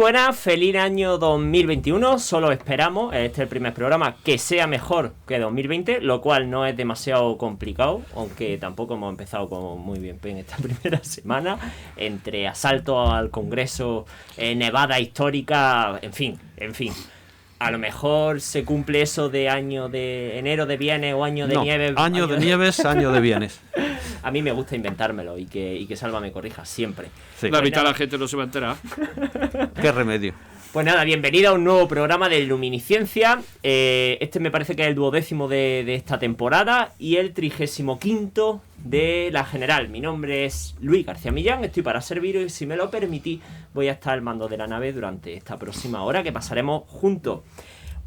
buenas, feliz año 2021. Solo esperamos, este es el primer programa, que sea mejor que 2020, lo cual no es demasiado complicado, aunque tampoco hemos empezado como muy bien en esta primera semana, entre asaltos al Congreso, nevada histórica, en fin. A lo mejor se cumple eso de año de enero de bienes o año de nieves. Año de nieves, año de bienes. A mí me gusta inventármelo y que Salva me corrija siempre. Sí. La mitad de la gente no se va a enterar. Qué remedio. Pues nada, bienvenido a un nuevo programa de Luminiscencia. Este me parece que es el 12º de esta temporada y el 35º de la general. Mi nombre es Luis García Millán, estoy para serviros y si me lo permitís voy a estar al mando de la nave durante esta próxima hora que pasaremos juntos.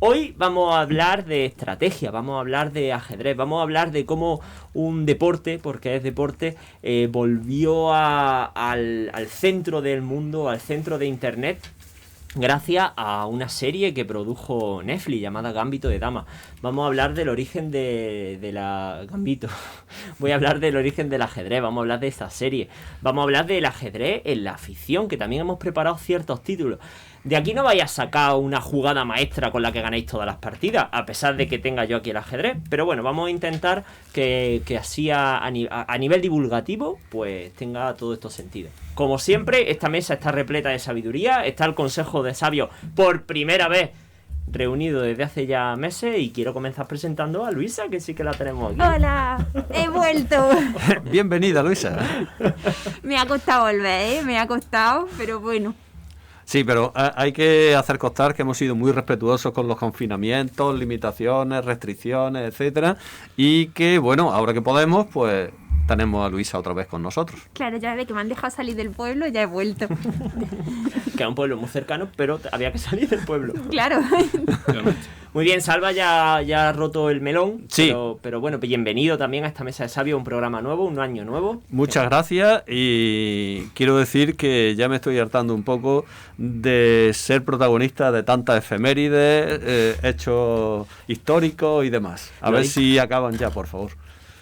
Hoy vamos a hablar de estrategia, vamos a hablar de ajedrez, vamos a hablar de cómo un deporte, porque es deporte, volvió al centro del mundo, al centro de internet, gracias a una serie que produjo Netflix llamada Gambito de Dama. Vamos a hablar del origen de la... Gambito. Voy a hablar del origen del ajedrez, vamos a hablar de esta serie. Vamos a hablar del ajedrez en la afición, que también hemos preparado ciertos títulos. De aquí no vais a sacar una jugada maestra con la que ganéis todas las partidas, a pesar de que tenga yo aquí el ajedrez. Pero bueno, vamos a intentar que así a nivel divulgativo, pues tenga todo esto sentido. Como siempre, esta mesa está repleta de sabiduría, está el Consejo de Sabios por primera vez reunido desde hace ya meses y quiero comenzar presentando a Luisa, que sí que la tenemos aquí. Hola, he vuelto. Bienvenida, Luisa. Me ha costado volver, me ha costado, pero bueno. Sí, pero hay que hacer constar que hemos sido muy respetuosos con los confinamientos, limitaciones, restricciones, etcétera, y que, bueno, ahora que podemos, pues tenemos a Luisa otra vez con nosotros. Claro, ya de que me han dejado salir del pueblo, ya he vuelto. Que es un pueblo muy cercano, pero había que salir del pueblo. Claro. Muy bien, Salva ya ha roto el melón, sí. pero bueno, bienvenido también a esta Mesa de Sabios, un programa nuevo, un año nuevo. Muchas gracias y quiero decir que ya me estoy hartando un poco de ser protagonista de tantas efemérides, hechos históricos y demás. A ver si acaban ya, por favor.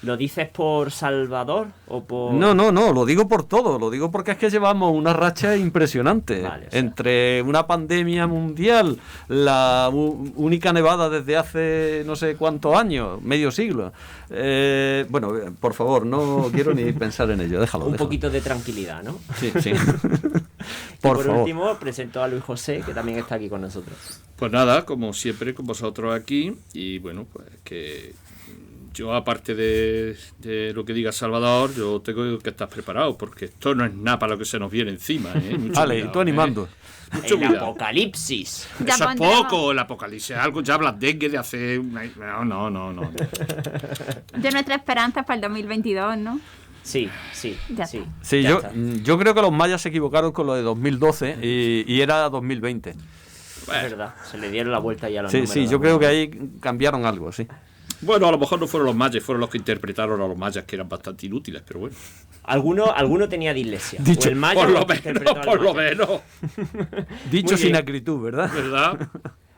¿Lo dices por Salvador o por...? No, lo digo por todo, lo digo porque es que llevamos una racha impresionante. Vale, o sea, entre una pandemia mundial, la única nevada desde hace no sé cuántos años, medio siglo. Bueno, por favor, no quiero ni pensar en ello, déjalo. Un poquito de tranquilidad, ¿no? Sí. Por favor. Último, presento a Luis José, que también está aquí con nosotros. Pues nada, como siempre, con vosotros aquí. Y bueno, pues que... Yo, aparte de lo que diga Salvador, yo tengo que estar preparado, porque esto no es nada para lo que se nos viene encima. Vale, y tú animando. Mucho el cuidado. apocalipsis. Eso es poco, el apocalipsis. Algo ya hablas de hace... No. De nuestra esperanza para el 2022, ¿no? Sí. Sí, yo creo que los mayas se equivocaron con lo de 2012 y era 2020. Bueno, es verdad, se le dieron la vuelta ya a los números. Sí, yo creo que ahí cambiaron algo, sí. Bueno, a lo mejor no fueron los mayas, fueron los que interpretaron a los mayas, que eran bastante inútiles, pero bueno. Alguno tenía dislexia. Dicho, o el maya por lo menos. Dicho sin acritud, ¿verdad?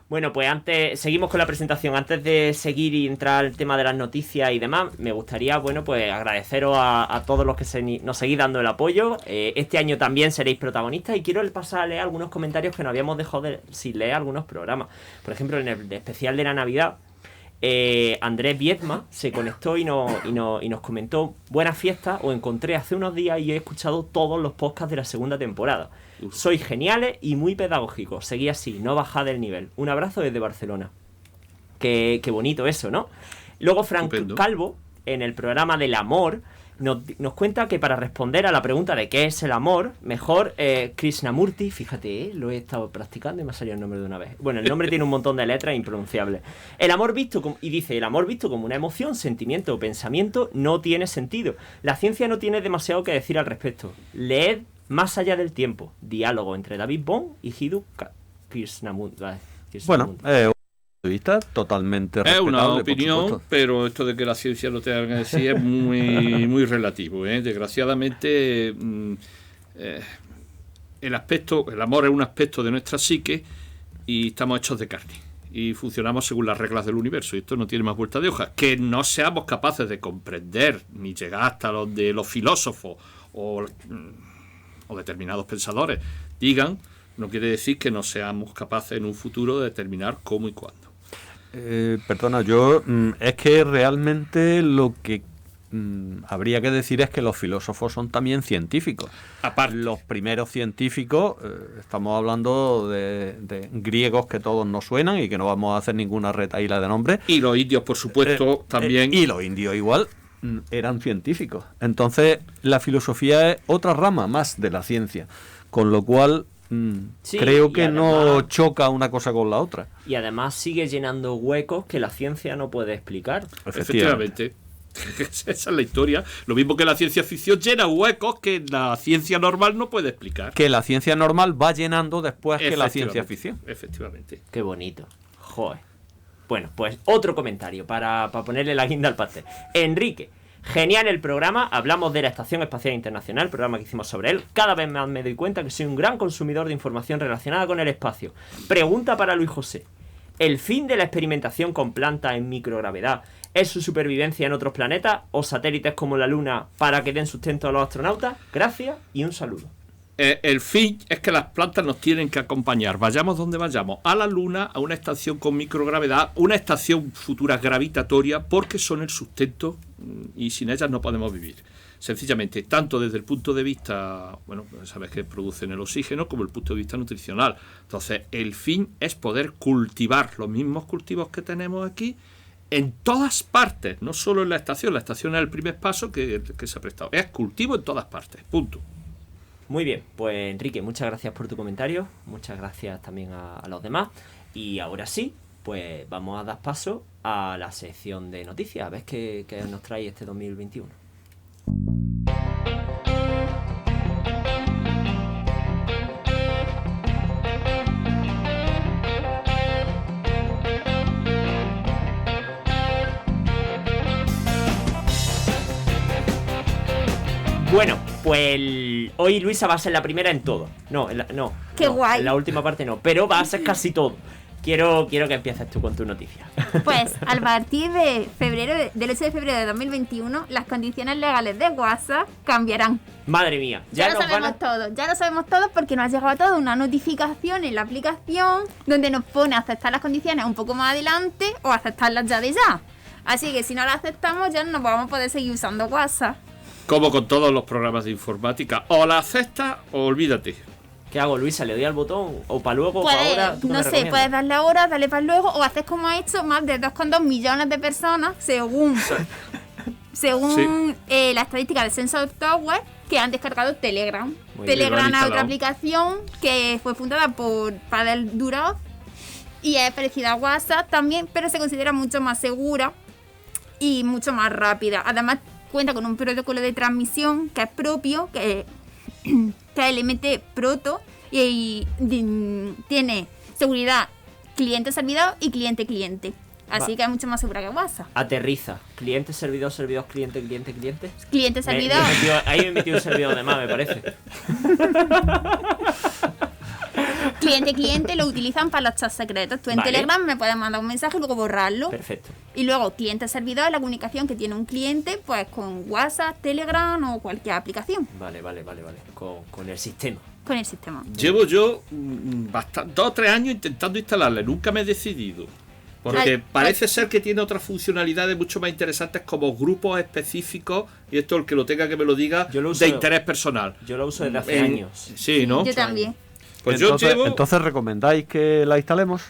Bueno, pues antes, seguimos con la presentación. Antes de seguir y entrar al tema de las noticias y demás, me gustaría, bueno, pues agradeceros a todos los que nos seguís dando el apoyo. Este año también seréis protagonistas y quiero pasar a leer algunos comentarios que nos habíamos dejado sin leer algunos programas. Por ejemplo, en el especial de la Navidad, Andrés Viedma se conectó y nos comentó: buenas fiestas, os encontré hace unos días y he escuchado todos los podcasts de la segunda temporada. Sois geniales y muy pedagógicos, seguí así, no bajad del nivel. Un abrazo desde Barcelona. Qué bonito eso, ¿no? Luego Frank Estupendo. Calvo, en el programa del amor, nos cuenta que para responder a la pregunta de qué es el amor, mejor Krishnamurti, fíjate, lo he estado practicando y me ha salido el nombre de una vez. Bueno, el nombre tiene un montón de letras impronunciables. El amor visto como una emoción, sentimiento o pensamiento no tiene sentido. La ciencia no tiene demasiado que decir al respecto. Leed Más allá del tiempo, diálogo entre David Bohm y Hideo Krishnamurti. Bueno, de vista totalmente respetable. Es una opinión, pero esto de que la ciencia lo tenga que decir es muy relativo, ¿eh? Desgraciadamente, el amor es un aspecto de nuestra psique y estamos hechos de carne y funcionamos según las reglas del universo, y esto no tiene más vuelta de hoja. Que no seamos capaces de comprender ni llegar hasta los de los filósofos o determinados pensadores digan, no quiere decir que no seamos capaces en un futuro de determinar cómo y cuándo. Perdona, yo es que realmente lo que habría que decir es que los filósofos son también científicos. Aparte. Los primeros científicos, estamos hablando de griegos que todos nos suenan y que no vamos a hacer ninguna retahíla de nombres. Y los indios, por supuesto, también. Y los indios igual eran científicos. Entonces, la filosofía es otra rama más de la ciencia, con lo cual Sí, creo que además, no choca una cosa con la otra. Y además sigue llenando huecos que la ciencia no puede explicar. Efectivamente. Esa es la historia. Lo mismo que la ciencia ficción llena huecos que la ciencia normal no puede explicar. Que la ciencia normal va llenando después que la ciencia ficción. Efectivamente. Qué bonito. Joder. Bueno, pues otro comentario para ponerle la guinda al pastel. Enrique. Genial el programa, hablamos de la Estación Espacial Internacional, el programa que hicimos sobre él. Cada vez más me doy cuenta que soy un gran consumidor de información relacionada con el espacio. Pregunta para Luis José. ¿El fin de la experimentación con plantas en microgravedad es su supervivencia en otros planetas o satélites como la Luna para que den sustento a los astronautas? Gracias y un saludo. El fin es que las plantas nos tienen que acompañar, vayamos donde vayamos, a la Luna, a una estación con microgravedad, una estación futura gravitatoria, porque son el sustento y sin ellas no podemos vivir. Sencillamente, tanto desde el punto de vista, bueno, sabes que producen el oxígeno, como el punto de vista nutricional. Entonces, el fin es poder cultivar los mismos cultivos que tenemos aquí en todas partes, no solo en la estación. La estación es el primer paso que se ha prestado. Es cultivo en todas partes, punto. Muy bien, pues Enrique, muchas gracias por tu comentario, muchas gracias también a los demás. Y ahora sí, pues vamos a dar paso a la sección de noticias, a ver qué nos trae este 2021. Bueno, pues hoy Luisa va a ser la primera en todo. No. Qué guay. En la última parte no, pero va a ser casi todo. Quiero que empieces tú con tu noticia. Pues a partir de del 8 de febrero de 2021, las condiciones legales de WhatsApp cambiarán. Madre mía, Ya lo sabemos todo porque nos ha llegado toda una notificación en la aplicación donde nos pone aceptar las condiciones un poco más adelante o aceptarlas ya de ya. Así que si no las aceptamos ya no vamos a poder seguir usando WhatsApp. Como con todos los programas de informática, o la aceptas o olvídate. ¿Qué hago, Luisa? ¿Le doy al botón? ¿O para luego? ¿Para ahora? ¿Tú qué me No sé, recomiendas? puedes darle ahora, darle para luego, o haces como ha hecho más de 2,2 millones de personas, según la estadística de Sensor Tower, que han descargado Telegram. Muy Telegram bien, es otra instalado. aplicación que fue fundada por Pavel Durov y es parecida a WhatsApp también, pero se considera mucho más segura y mucho más rápida. Además, cuenta con un protocolo de transmisión que es propio, que es LMT Proto, y tiene seguridad cliente-servidor y cliente-cliente. Así que es mucho más segura que WhatsApp. Aterriza. Cliente, servidor, servidor, cliente, cliente, cliente. Cliente-servidor. Ahí me he metido un servidor de más, me parece. Cliente-cliente lo utilizan para los chats secretos. Tú en Vale. Telegram me puedes mandar un mensaje y luego borrarlo. Perfecto. Y luego cliente-servidor es la comunicación que tiene un cliente pues con WhatsApp, Telegram o cualquier aplicación Vale. Con el sistema. con el sistema. Llevo yo 2 o 3 años intentando instalarla, nunca me he decidido. Porque Ay, parece ser que tiene otras funcionalidades mucho más interesantes como grupos específicos, y esto el que lo tenga que me lo diga, Yo lo uso- de interés personal. Yo lo uso desde hace años. Sí, ¿no? Yo también. Pues Entonces ¿recomendáis que la instalemos?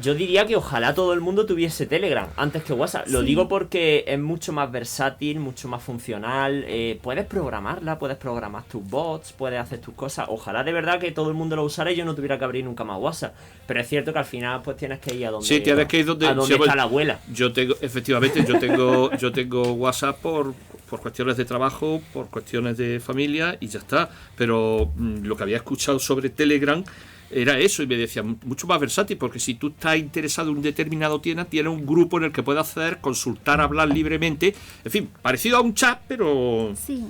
Yo diría que ojalá todo el mundo tuviese Telegram antes que WhatsApp. Lo digo porque es mucho más versátil, mucho más funcional. Puedes programarla, puedes programar tus bots, puedes hacer tus cosas. Ojalá de verdad que todo el mundo lo usara y yo no tuviera que abrir nunca más WhatsApp. Pero es cierto que al final pues tienes que ir a donde, Sí, tienes que ir donde, a donde sí, está la abuela. Yo tengo, efectivamente, yo tengo WhatsApp por cuestiones de trabajo, por cuestiones de familia y ya está. Pero lo que había escuchado sobre Telegram era eso, y me decía, mucho más versátil, porque si tú estás interesado en un determinado tema, tiene un grupo en el que puedes acceder, consultar, hablar libremente. En fin, parecido a un chat, pero... Sí.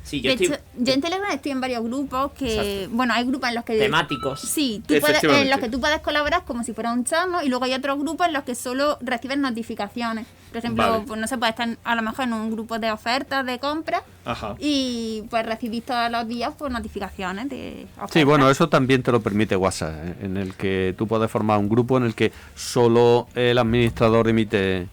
Sí, De hecho, yo en Telegram estoy en varios grupos que... Exacto. Bueno, hay grupos en los que... temáticos. Sí, en Efectivamente. los que tú puedes colaborar como si fuera un chat, ¿no? Y luego hay otros grupos en los que solo recibes notificaciones. Por ejemplo, Vale. pues no se puede estar a lo mejor en un grupo de ofertas de compra Ajá. y pues recibir todos los días pues notificaciones de ofertas. Sí, bueno, eso también te lo permite WhatsApp, en el que tú puedes formar un grupo en el que solo el administrador emite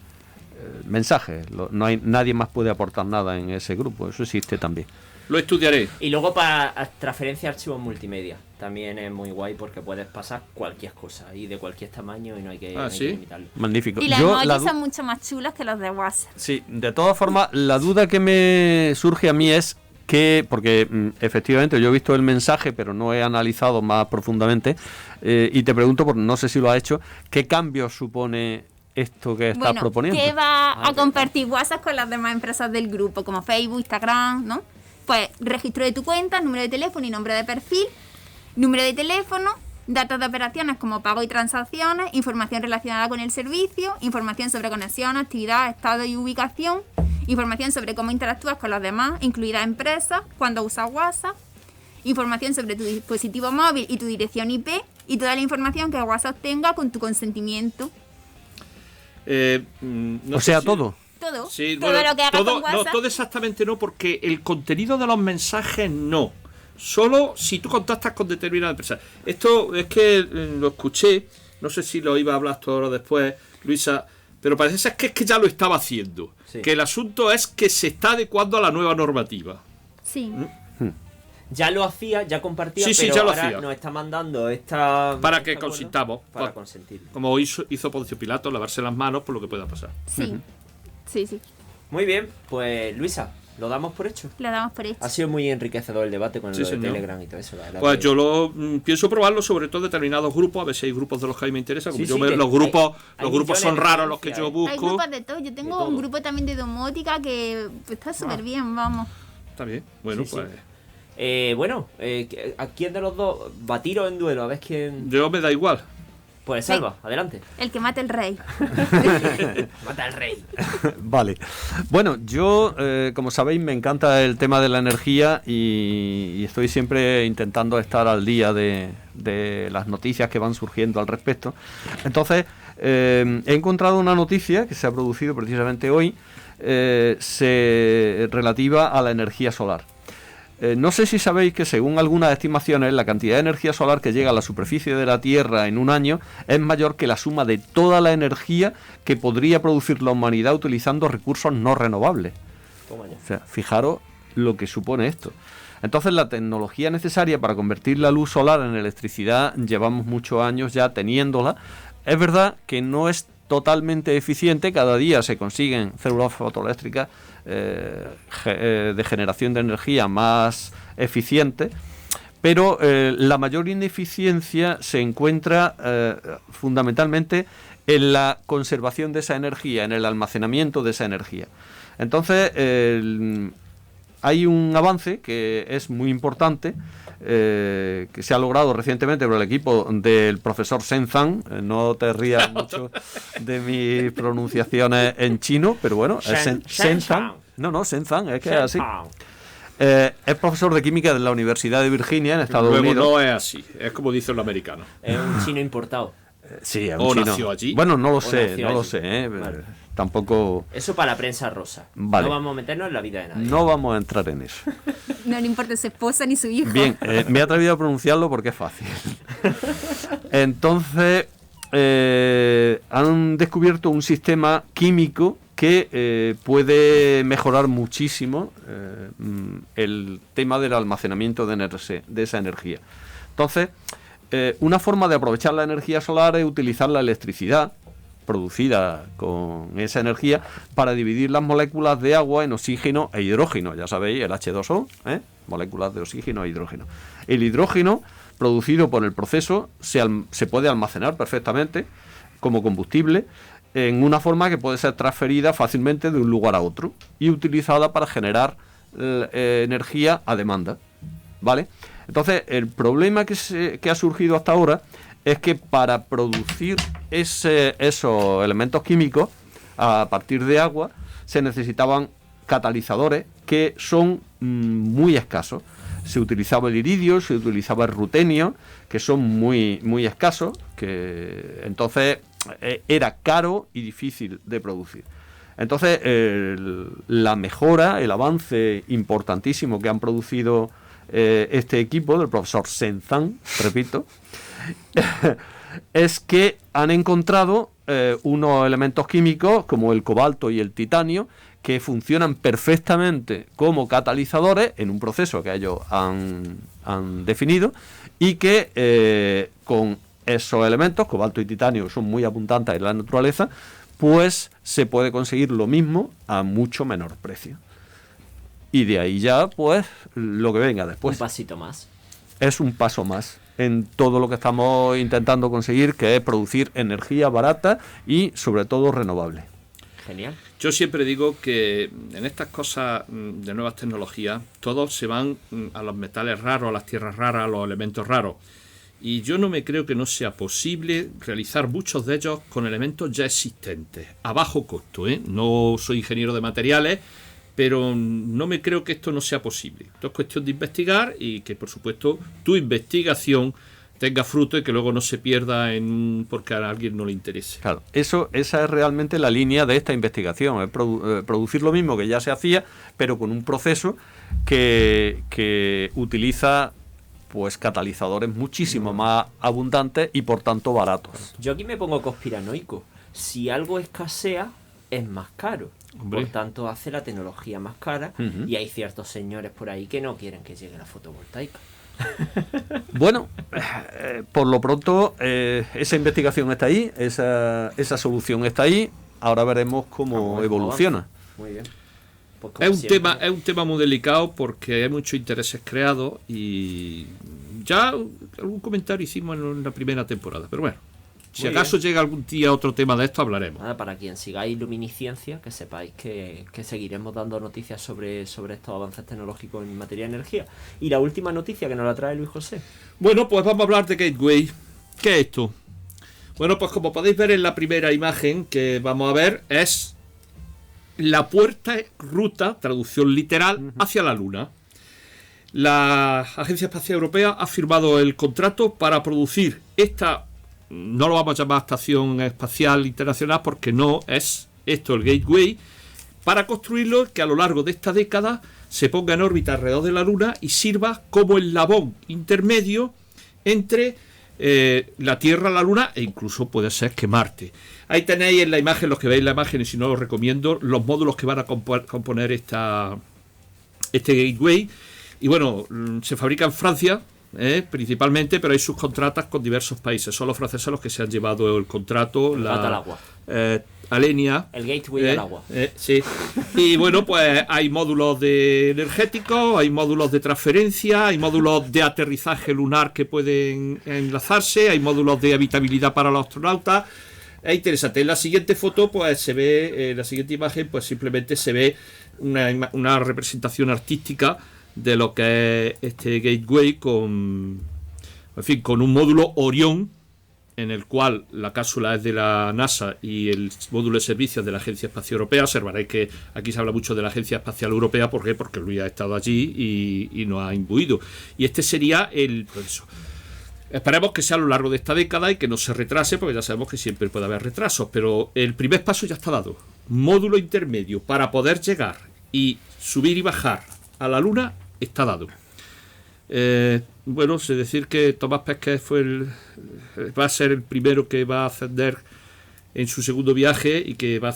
mensajes. No hay, nadie más puede aportar nada en ese grupo. Eso existe también. Lo estudiaré. Y luego para transferencia de archivos multimedia. También es muy guay porque puedes pasar cualquier cosa y de cualquier tamaño y no hay que, Ah, no hay ¿sí? que limitarlo. Magnífico. Y las Yo, emojis la du- son mucho más chulas que los de WhatsApp. Sí, de todas formas, la duda que me surge a mí es que, porque efectivamente yo he visto el mensaje, pero no he analizado más profundamente, y te pregunto, porque no sé si lo has hecho, ¿qué cambios supone esto que estás proponiendo? ¿qué va Ah, a compartir WhatsApp con las demás empresas del grupo, como Facebook, Instagram, ¿no? Pues registro de tu cuenta, número de teléfono y nombre de perfil, número de teléfono, datos de operaciones como pago y transacciones, información relacionada con el servicio, información sobre conexión, actividad, estado y ubicación, información sobre cómo interactúas con los demás, incluidas empresas, cuando usas WhatsApp, información sobre tu dispositivo móvil y tu dirección IP y toda la información que WhatsApp tenga con tu consentimiento. No O sé sea, si- todo. Todo, Sí, todo bueno, lo que hagas todo, con WhatsApp. no, todo exactamente no, porque el contenido de los mensajes no. Solo si tú contactas con determinada empresa. Esto es que lo escuché, no sé si lo iba a hablar tú ahora después, Luisa, pero parece ser que es que ya lo estaba haciendo. Sí. Que el asunto es que se está adecuando a la nueva normativa. Sí. Ya lo hacía, ya compartía, Sí, sí, pero ya lo ahora hacía. nos está mandando esta... Para este que acuerdo consintamos. Para Para- consentirlo. Como hizo Poncio Pilato, lavarse las manos por lo que pueda pasar. Sí. Sí, sí. Muy bien, pues Luisa, lo damos por hecho. Lo damos por hecho. Ha sido muy enriquecedor el debate con Sí, lo de señor. Telegram y todo eso. La verdad Pues que- yo pienso probarlo, sobre todo determinados grupos, a ver si hay grupos de los que a mí me interesa. Como Sí, yo sí, me- que los grupos, hay los grupos son millones de raros los que yo referencias, Hay busco. grupos de todo. Yo tengo todo. un grupo también de domótica que está súper bien, vamos. Está bien. Bueno, Sí, sí. pues Bueno, ¿a quién de los dos va a tiro en duelo? A ver quién... yo me da igual. Pues Salva, adelante. El que mate el rey. Mata al rey. Vale. Bueno, yo, como sabéis, me encanta el tema de la energía y estoy siempre intentando estar al día de las noticias que van surgiendo al respecto. Entonces, he encontrado una noticia que se ha producido precisamente hoy, relativa a la energía solar. No sé si sabéis que según algunas estimaciones la cantidad de energía solar que llega a la superficie de la Tierra en un año es mayor que la suma de toda la energía que podría producir la humanidad utilizando recursos no renovables. Toma ya. O sea, fijaros lo que supone esto. Entonces la tecnología necesaria para convertir la luz solar en electricidad llevamos muchos años ya teniéndola. Es verdad que no es totalmente eficiente, cada día se consiguen células fotoeléctricas de generación de energía más eficientes, pero la mayor ineficiencia se encuentra fundamentalmente en la conservación de esa energía, en el almacenamiento de esa energía. Entonces, hay un avance que es muy importante, que se ha logrado recientemente por el equipo del profesor Shen Zhang. No te rías mucho de mis pronunciaciones en chino, pero bueno, es Shen Zhang. No, Shen Zhang, es que es así. Es profesor de química de la Universidad de Virginia en Estados Luego Unidos. no es así, es como dicen los americanos. Es un chino importado. Sí, es ¿O un chino. nació allí? Bueno, no lo O sé, nació no lo allí. sé. Vale. Tampoco. Eso para la prensa rosa. Vale. No vamos a meternos en la vida de nadie. No vamos a entrar en eso. No le importa su esposa ni su hijo. Bien, me he atrevido a pronunciarlo porque es fácil. Entonces, han descubierto un sistema químico que puede mejorar muchísimo el tema del almacenamiento de esa energía. Entonces, una forma de aprovechar la energía solar es utilizar la electricidad producida con esa energía para dividir las moléculas de agua en oxígeno e hidrógeno. Ya sabéis, el H2O, moléculas de oxígeno e hidrógeno. El hidrógeno producido por el proceso se puede almacenar perfectamente como combustible en una forma que puede ser transferida fácilmente de un lugar a otro y utilizada para generar energía a demanda, ¿vale? Entonces, el problema que ha surgido hasta ahora es que para producir esos elementos químicos a partir de agua se necesitaban catalizadores que son muy escasos. Se utilizaba el iridio, se utilizaba el rutenio, que son muy, muy escasos, que entonces era caro y difícil de producir. Entonces, la mejora, el avance importantísimo que han producido este equipo del profesor Senzan, repito, es que han encontrado unos elementos químicos como el cobalto y el titanio que funcionan perfectamente como catalizadores en un proceso que ellos han definido y que con esos elementos, cobalto y titanio, son muy abundantes en la naturaleza, pues se puede conseguir lo mismo a mucho menor precio. Y de ahí ya, pues, lo que venga después. Un pasito más. Es un paso más en todo lo que estamos intentando conseguir, que es producir energía barata y, sobre todo, renovable. Genial. Yo siempre digo que en estas cosas de nuevas tecnologías, todos se van a los metales raros, a las tierras raras, a los elementos raros. Y yo no me creo que no sea posible realizar muchos de ellos con elementos ya existentes, a bajo costo, ¿eh? No soy ingeniero de materiales, pero no me creo que esto no sea posible. Esto es cuestión de investigar y que, por supuesto, tu investigación tenga fruto y que luego no se pierda porque a alguien no le interese. Claro, esa es realmente la línea de esta investigación, es producir lo mismo que ya se hacía, pero con un proceso que utiliza pues catalizadores muchísimo más abundantes y por tanto baratos. Yo aquí me pongo conspiranoico. Si algo escasea, es más caro. Hombre. Por tanto, hace la tecnología más cara. Y hay ciertos señores por ahí que no quieren que llegue la fotovoltaica. Bueno, por lo pronto esa investigación está ahí, esa solución está ahí. Ahora veremos cómo evoluciona. Muy bien. Pues como Es siempre, un tema muy delicado porque hay muchos intereses creados y ya algún comentario hicimos en la primera temporada, pero bueno, si Muy acaso bien. llega algún día otro tema de esto hablaremos. Nada, para quien sigáis Luminiscencia, que sepáis que seguiremos dando noticias sobre estos avances tecnológicos en materia de energía. Y la última noticia que nos la trae Luis José. Bueno, pues vamos a hablar de Gateway. ¿Qué es esto? Bueno, pues como podéis ver en la primera imagen que vamos a ver, es la puerta ruta, traducción literal, hacia la Luna. La Agencia Espacial Europea ha firmado el contrato para producir esta, no lo vamos a llamar Estación Espacial Internacional porque no es esto el Gateway, para construirlo que a lo largo de esta década se ponga en órbita alrededor de la Luna y sirva como el eslabón intermedio entre la Tierra, la Luna e incluso puede ser que Marte. Ahí tenéis en la imagen, los que veis la imagen y si no os recomiendo, los módulos que van a componer este Gateway. Y bueno, se fabrica en Francia principalmente, pero hay subcontratas con diversos países. Son los franceses los que se han llevado el contrato. Gato al agua. Alenia. El Gateway al agua. Sí. Y bueno, pues hay módulos de energéticos, hay módulos de transferencia, hay módulos de aterrizaje lunar que pueden enlazarse, hay módulos de habitabilidad para los astronautas. Es interesante. En la siguiente foto, pues se ve, en la siguiente imagen, pues simplemente se ve una representación artística de lo que es este Gateway con un módulo Orión, en el cual la cápsula es de la NASA y el módulo de servicios de la Agencia Espacial Europea. Observaréis que aquí se habla mucho de la Agencia Espacial Europea. ¿Por qué? Porque Luis ha estado allí y nos ha imbuido. Y este sería el proceso. Esperemos que sea a lo largo de esta década y que no se retrase, porque ya sabemos que siempre puede haber retrasos. Pero el primer paso ya está dado. Módulo intermedio para poder llegar y subir y bajar a la Luna está dado. Bueno, sé decir que Tomás Pesquet va a ser el primero que va a ascender en su segundo viaje y que va a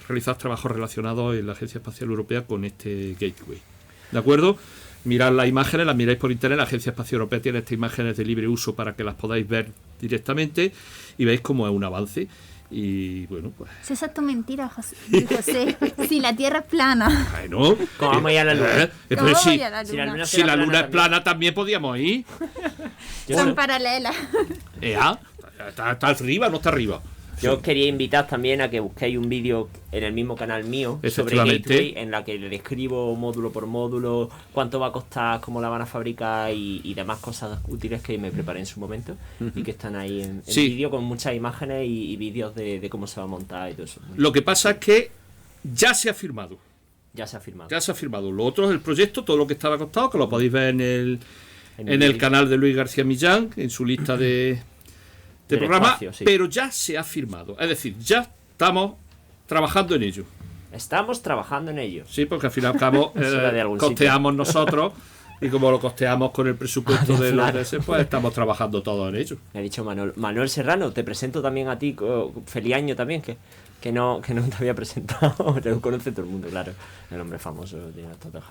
realizar trabajos relacionados en la Agencia Espacial Europea con este Gateway. ¿De acuerdo? Mirad las imágenes, las miráis por internet. La Agencia Espacial Europea tiene estas imágenes de libre uso para que las podáis ver directamente y veis cómo es un avance. Y bueno, pues. Esa es tu mentira, José. Si la Tierra es plana. Bueno, ¿Cómo vamos a ir a la Luna? pero ¿Cómo si, voy a la Si la Luna? Luna si la Luna es también. plana, también podíamos ir. Son paralelas. Está arriba, no está arriba. Yo os quería invitar también a que busquéis un vídeo en el mismo canal mío sobre Efectivamente. Gateway, en la que le describo módulo por módulo, cuánto va a costar, cómo la van a fabricar y demás cosas útiles que me preparé en su momento y que están ahí en Sí. vídeo con muchas imágenes y vídeos de cómo se va a montar y todo eso. Lo que pasa es que ya se ha firmado. Ya se ha firmado. Ya se ha firmado. Lo otro es el proyecto, todo lo que estaba costado, que lo podéis ver en el vídeo. canal de Luis García Millán, en su lista de Del programa, espacio, sí. pero ya se ha firmado. Es decir, ya estamos trabajando en ello. Estamos trabajando en ello. Sí, porque al fin y al cabo Eso era de algún costeamos nosotros y como lo costeamos con el presupuesto de los Claro. DS, pues estamos trabajando todos en ello. Me ha dicho Manuel Serrano, te presento también a ti, feliz año también, que no te había presentado, te lo conoce todo el mundo, claro, el hombre famoso tiene las totas,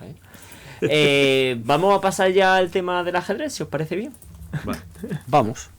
vamos a pasar ya al tema del ajedrez, si os parece bien. Vale. Vamos.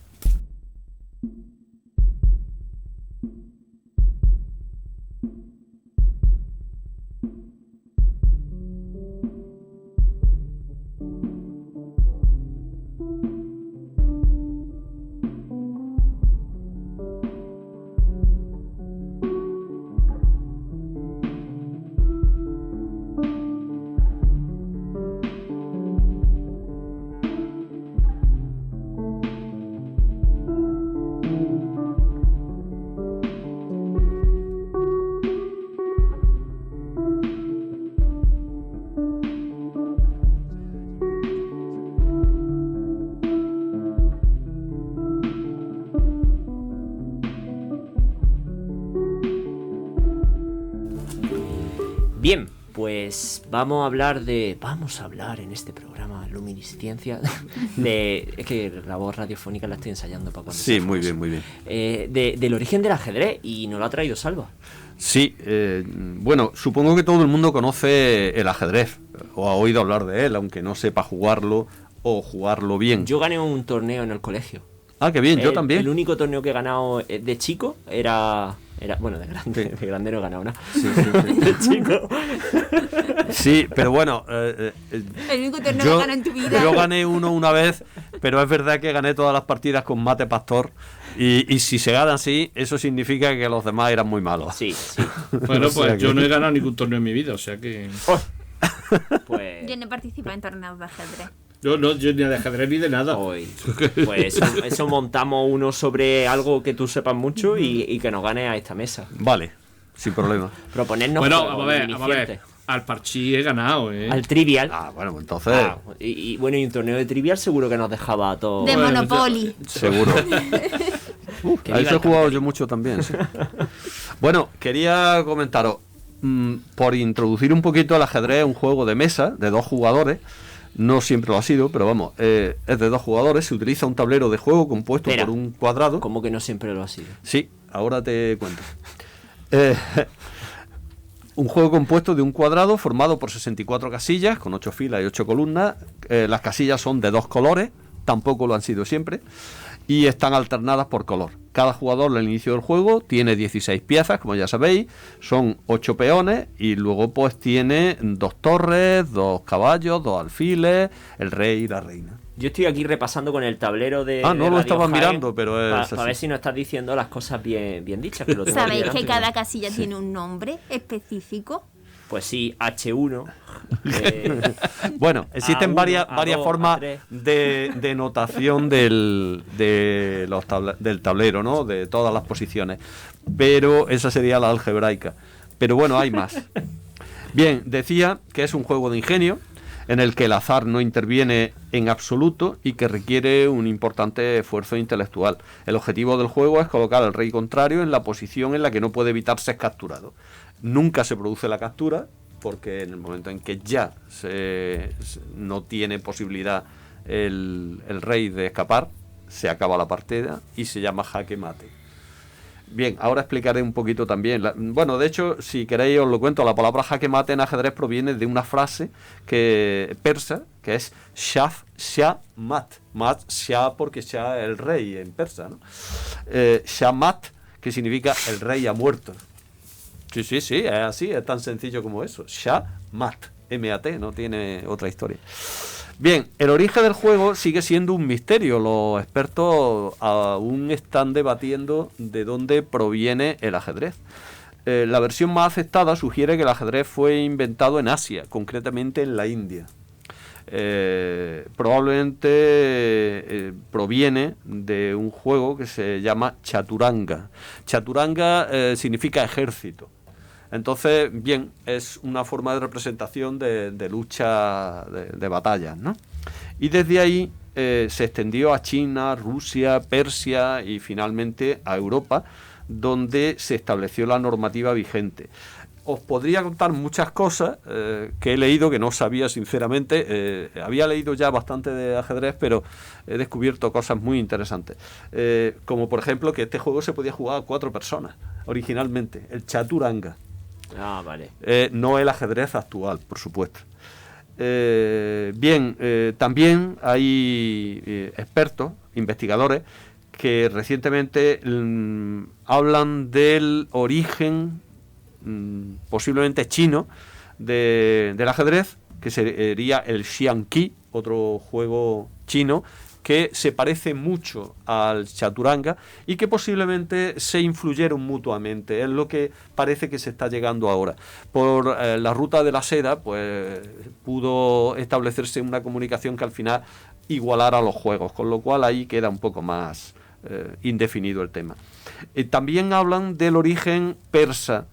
Bien, pues vamos a hablar en este programa Luminiscencia es que la voz radiofónica la estoy ensayando para cuando Sí, sea muy famoso. bien, muy bien. Del origen del ajedrez, y nos lo ha traído Salva. Sí, bueno, supongo que todo el mundo conoce el ajedrez o ha oído hablar de él, aunque no sepa jugarlo o jugarlo bien. Yo gané un torneo en el colegio. Ah, qué bien, yo también. El único torneo que he ganado de chico era bueno, de grande no he ganado nada. Sí, sí, sí. De chico. Sí, pero bueno, El único torneo que ganas en tu vida. yo gané uno una vez, pero es verdad que gané todas las partidas con mate pastor. Y si se gana así, eso significa que los demás eran muy malos. Sí, sí. Bueno, O sea pues yo que- no he ganado ningún torneo en mi vida, o sea que... Pues Yo no participo en torneos de ajedrez. Yo ni de ajedrez ni de nada. hoy, pues eso montamos uno sobre algo que tú sepas mucho y que nos gane a esta mesa. Vale, sin problema. Proponernos Bueno, juegos vamos a ver. luminiscentes. Al Parchís he ganado, ¿eh? Al Trivial. Ah, bueno, pues entonces, Y bueno, y un torneo de Trivial seguro que nos dejaba a todos. De Bueno, Monopoly. seguro. Que A viva eso he el jugado yo mucho también. Sí. Bueno, quería comentaros, por introducir un poquito el ajedrez, un juego de mesa de 2 jugadores. No siempre lo ha sido, pero vamos, es de 2 jugadores. Se utiliza un tablero de juego compuesto Espera. por un cuadrado. Como que no siempre lo ha sido. Sí, ahora te cuento. Un juego compuesto de un cuadrado formado por 64 casillas, con 8 filas y 8 columnas. Las casillas son de 2 colores, tampoco lo han sido siempre, y están alternadas por color. Cada jugador al inicio del juego tiene 16 piezas, como ya sabéis, son 8 peones, y luego pues tiene 2 torres, 2 caballos, 2 alfiles, el rey y la reina. Yo estoy aquí repasando con el tablero de. Ah, no de lo Radio estaba Jaén mirando, pero es para así. ver si nos estás diciendo las cosas bien dichas. Que lo tengo ¿Sabéis aquí que delante. cada casilla tiene un nombre específico? Pues sí, H1. Bueno, existen A1, varias A2, formas A3. de notación del tablero, ¿no? De todas las posiciones. Pero esa sería la algebraica. Pero bueno, hay más. Bien, decía que es un juego de ingenio en el que el azar no interviene en absoluto y que requiere un importante esfuerzo intelectual. El objetivo del juego es colocar al rey contrario en la posición en la que no puede evitar ser capturado. Nunca se produce la captura, porque en el momento en que ya no tiene posibilidad el rey de escapar, se acaba la partida y se llama jaque mate. Bien, ahora explicaré un poquito también. Bueno, de hecho, si queréis os lo cuento. La palabra jaque mate en ajedrez proviene de una frase persa, que es Shah mat. Mat, Shah, porque Shah es el rey en persa, ¿no? Shah mat, que significa el rey ha muerto. Sí, es así, es tan sencillo como eso. Shah mat, M-A-T, no tiene otra historia. Bien, el origen del juego sigue siendo un misterio. Los expertos aún están debatiendo de dónde proviene el ajedrez. La versión más aceptada sugiere que el ajedrez fue inventado en Asia, concretamente en la India. Probablemente proviene de un juego que se llama Chaturanga. Chaturanga significa ejército. Entonces, bien, es una forma de representación de lucha, de batallas, ¿no? Y desde ahí se extendió a China, Rusia, Persia y finalmente a Europa, donde se estableció la normativa vigente. os podría contar muchas cosas que he leído, que no sabía sinceramente. Había leído ya bastante de ajedrez, pero he descubierto cosas muy interesantes. Como por ejemplo que este juego se podía jugar a 4 personas originalmente, el chaturanga. Ah, vale. No el ajedrez actual, por supuesto. También hay expertos, investigadores, que recientemente hablan del origen posiblemente chino del ajedrez, que sería el Xiangqi, otro juego chino que se parece mucho al chaturanga y que posiblemente se influyeron mutuamente. Es lo que parece que se está llegando ahora. Por la ruta de la seda, pues pudo establecerse una comunicación que al final igualara los juegos, con lo cual ahí queda un poco más indefinido el tema. También hablan del origen persa,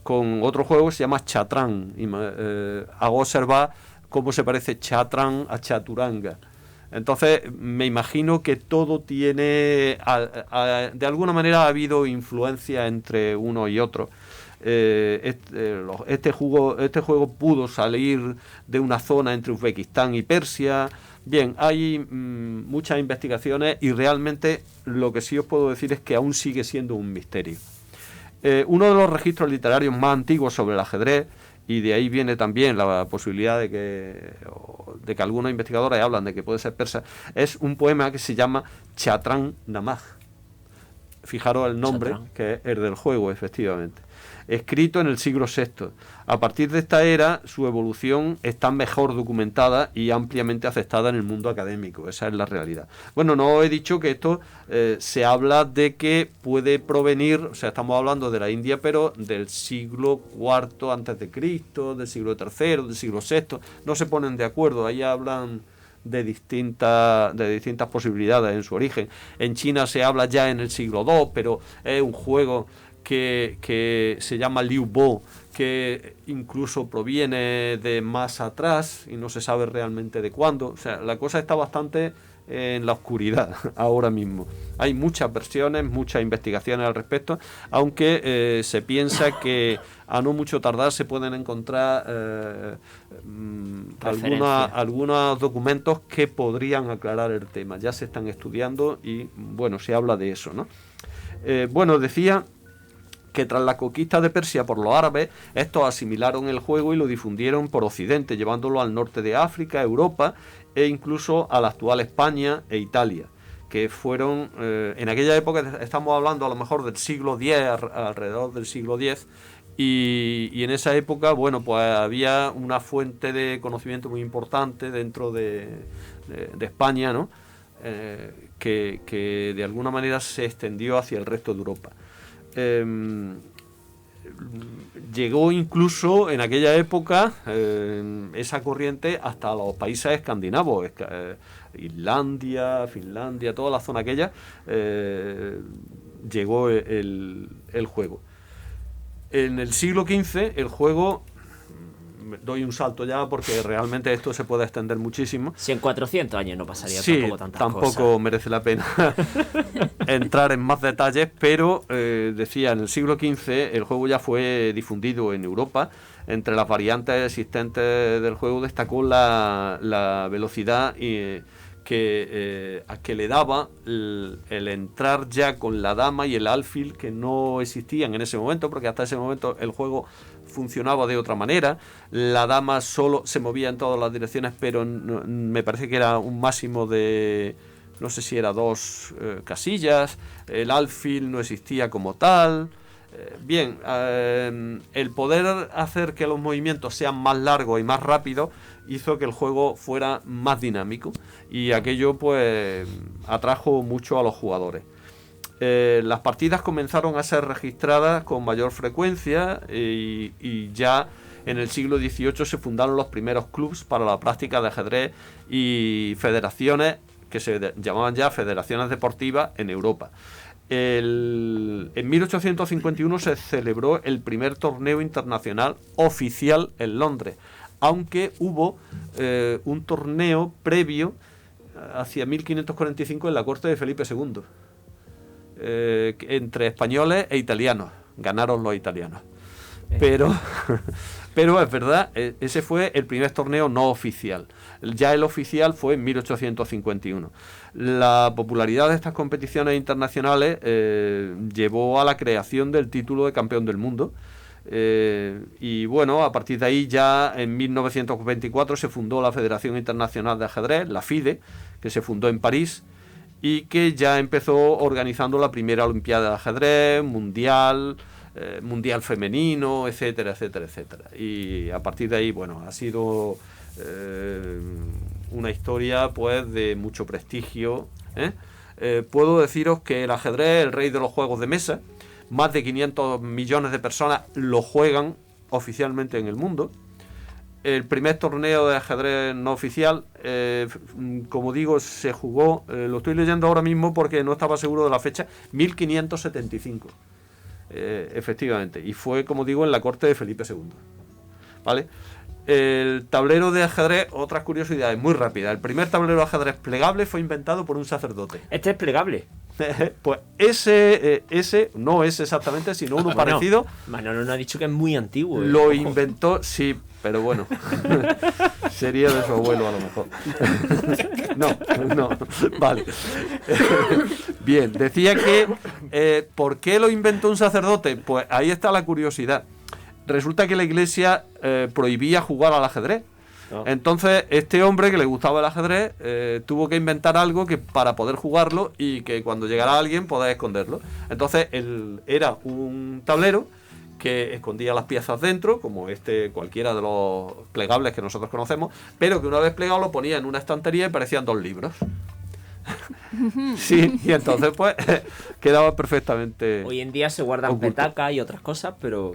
con otro juego que se llama Chatrán. Hago observar cómo se parece Chatrán a chaturanga. Entonces me imagino que todo tiene, de alguna manera ha habido influencia entre uno y otro. Este juego pudo salir de una zona entre Uzbekistán y Persia. Bien, hay muchas investigaciones y realmente lo que sí os puedo decir es que aún sigue siendo un misterio. Uno de los registros literarios más antiguos sobre el ajedrez, y de ahí viene también la posibilidad de que algunos investigadores hablan de que puede ser persa, es un poema que se llama Chatrán Namaj. Fijaros el nombre, Chatrán, que es el del juego, efectivamente. Escrito en el siglo VI. A partir de esta era, su evolución está mejor documentada y ampliamente aceptada en el mundo académico. Esa es la realidad. Bueno, no he dicho que esto se habla de que puede provenir, o sea, estamos hablando de la India, pero del siglo IV antes de Cristo, del siglo III, del siglo VI. No se ponen de acuerdo, ahí hablan de distintas posibilidades en su origen. En China se habla ya en el siglo II, pero es un juego que se llama Liu Bo, que incluso proviene de más atrás y no se sabe realmente de cuándo. O sea, la cosa está bastante en la oscuridad ahora mismo. Hay muchas versiones, muchas investigaciones al respecto, aunque se piensa que a no mucho tardar se pueden encontrar algunos documentos que podrían aclarar el tema. Ya se están estudiando y, bueno, se habla de eso, ¿no? Decía que tras la conquista de Persia por los árabes, estos asimilaron el juego y lo difundieron por Occidente, llevándolo al norte de África, Europa e incluso a la actual España e Italia, que fueron, en aquella época, estamos hablando a lo mejor del siglo X, alrededor del siglo X, y en esa época, bueno, pues había una fuente de conocimiento muy importante dentro de España, ¿no? Que de alguna manera se extendió hacia el resto de Europa. Llegó incluso en aquella época esa corriente hasta los países escandinavos, Islandia, Finlandia, toda la zona aquella, llegó el juego. En el siglo XV el juego, doy un salto ya porque realmente esto se puede extender muchísimo. Si en 400 años no pasaría tampoco cosas. merece la pena entrar en más detalles, pero decía, en el siglo XV el juego ya fue difundido en Europa. Entre las variantes existentes del juego destacó la velocidad que le daba el entrar ya con la dama y el alfil, que no existían en ese momento, porque hasta ese momento el juego funcionaba de otra manera. La dama solo se movía en todas las direcciones, pero me parece que era un máximo de, no sé si era 2 casillas. El alfil no existía como tal. El poder hacer que los movimientos sean más largos y más rápidos hizo que el juego fuera más dinámico, y aquello pues atrajo mucho a los jugadores. Las partidas comenzaron a ser registradas con mayor frecuencia y ya en el siglo XVIII se fundaron los primeros clubs para la práctica de ajedrez y federaciones que se llamaban ya federaciones deportivas en Europa. En 1851 se celebró el primer torneo internacional oficial en Londres, aunque hubo un torneo previo hacia 1545 en la corte de Felipe II. Entre españoles e italianos. Ganaron los italianos. Pero es verdad, ese fue el primer torneo no oficial. Ya el oficial fue en 1851. La popularidad de estas competiciones internacionales llevó a la creación del título de campeón del mundo. Y bueno, a partir de ahí ya en 1924 se fundó la Federación Internacional de Ajedrez, la FIDE, que se fundó en París y que ya empezó organizando la primera Olimpiada de Ajedrez, mundial femenino, etcétera, etcétera, etcétera. Y a partir de ahí, bueno, ha sido una historia pues de mucho prestigio. Puedo deciros que el ajedrez es el rey de los juegos de mesa. Más de 500 millones de personas lo juegan oficialmente en el mundo. El primer torneo de ajedrez no oficial, como digo, se jugó, lo estoy leyendo ahora mismo porque no estaba seguro de la fecha, 1575. Efectivamente, y fue, como digo, en la corte de Felipe II. ¿Vale? El tablero de ajedrez, otras curiosidades muy rápidas. El primer tablero de ajedrez plegable fue inventado por un sacerdote. Este es plegable. Pues ese no es exactamente, sino uno parecido. Manolo nos ha dicho que es muy antiguo. Lo inventó, sí, pero bueno, sería de su abuelo a lo mejor. No, vale. Bien, decía que ¿por qué lo inventó un sacerdote? Pues ahí está la curiosidad. Resulta que la iglesia prohibía jugar al ajedrez. No. Entonces este hombre que le gustaba el ajedrez tuvo que inventar algo que para poder jugarlo y que cuando llegara alguien poder esconderlo. Entonces era un tablero que escondía las piezas dentro, como cualquiera de los plegables que nosotros conocemos, pero que una vez plegado lo ponía en una estantería y parecían 2 libros. Sí, y entonces pues quedaba perfectamente. Hoy en día se guardan petacas y otras cosas, pero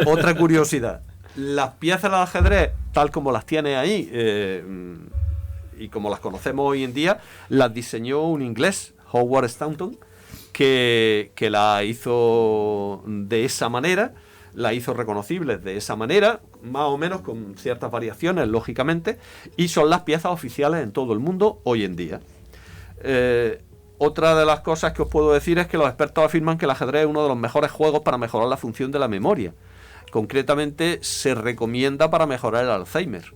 otra curiosidad. Las piezas del ajedrez, tal como las tiene ahí y como las conocemos hoy en día, las diseñó un inglés, Howard Staunton, que la hizo de esa manera, la hizo reconocibles de esa manera, más o menos con ciertas variaciones, lógicamente, y son las piezas oficiales en todo el mundo hoy en día. Otra de las cosas que os puedo decir es que los expertos afirman que el ajedrez es uno de los mejores juegos para mejorar la función de la memoria. Concretamente se recomienda para mejorar el Alzheimer.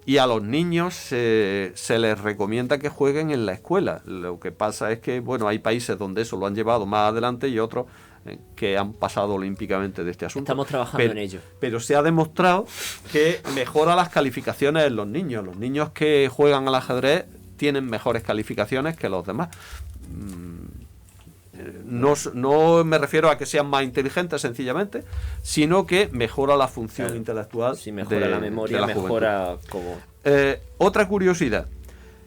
Y a los niños se les recomienda que jueguen en la escuela. Lo que pasa es que, bueno, hay países donde eso lo han llevado más adelante y otros que han pasado olímpicamente de este asunto. Estamos trabajando en ello. Pero se ha demostrado que mejora las calificaciones en los niños. Los niños que juegan al ajedrez tienen mejores calificaciones que los demás. No me refiero a que sean más inteligentes sencillamente, sino que mejora la función intelectual. Si mejora la memoria, mejora como... Otra curiosidad.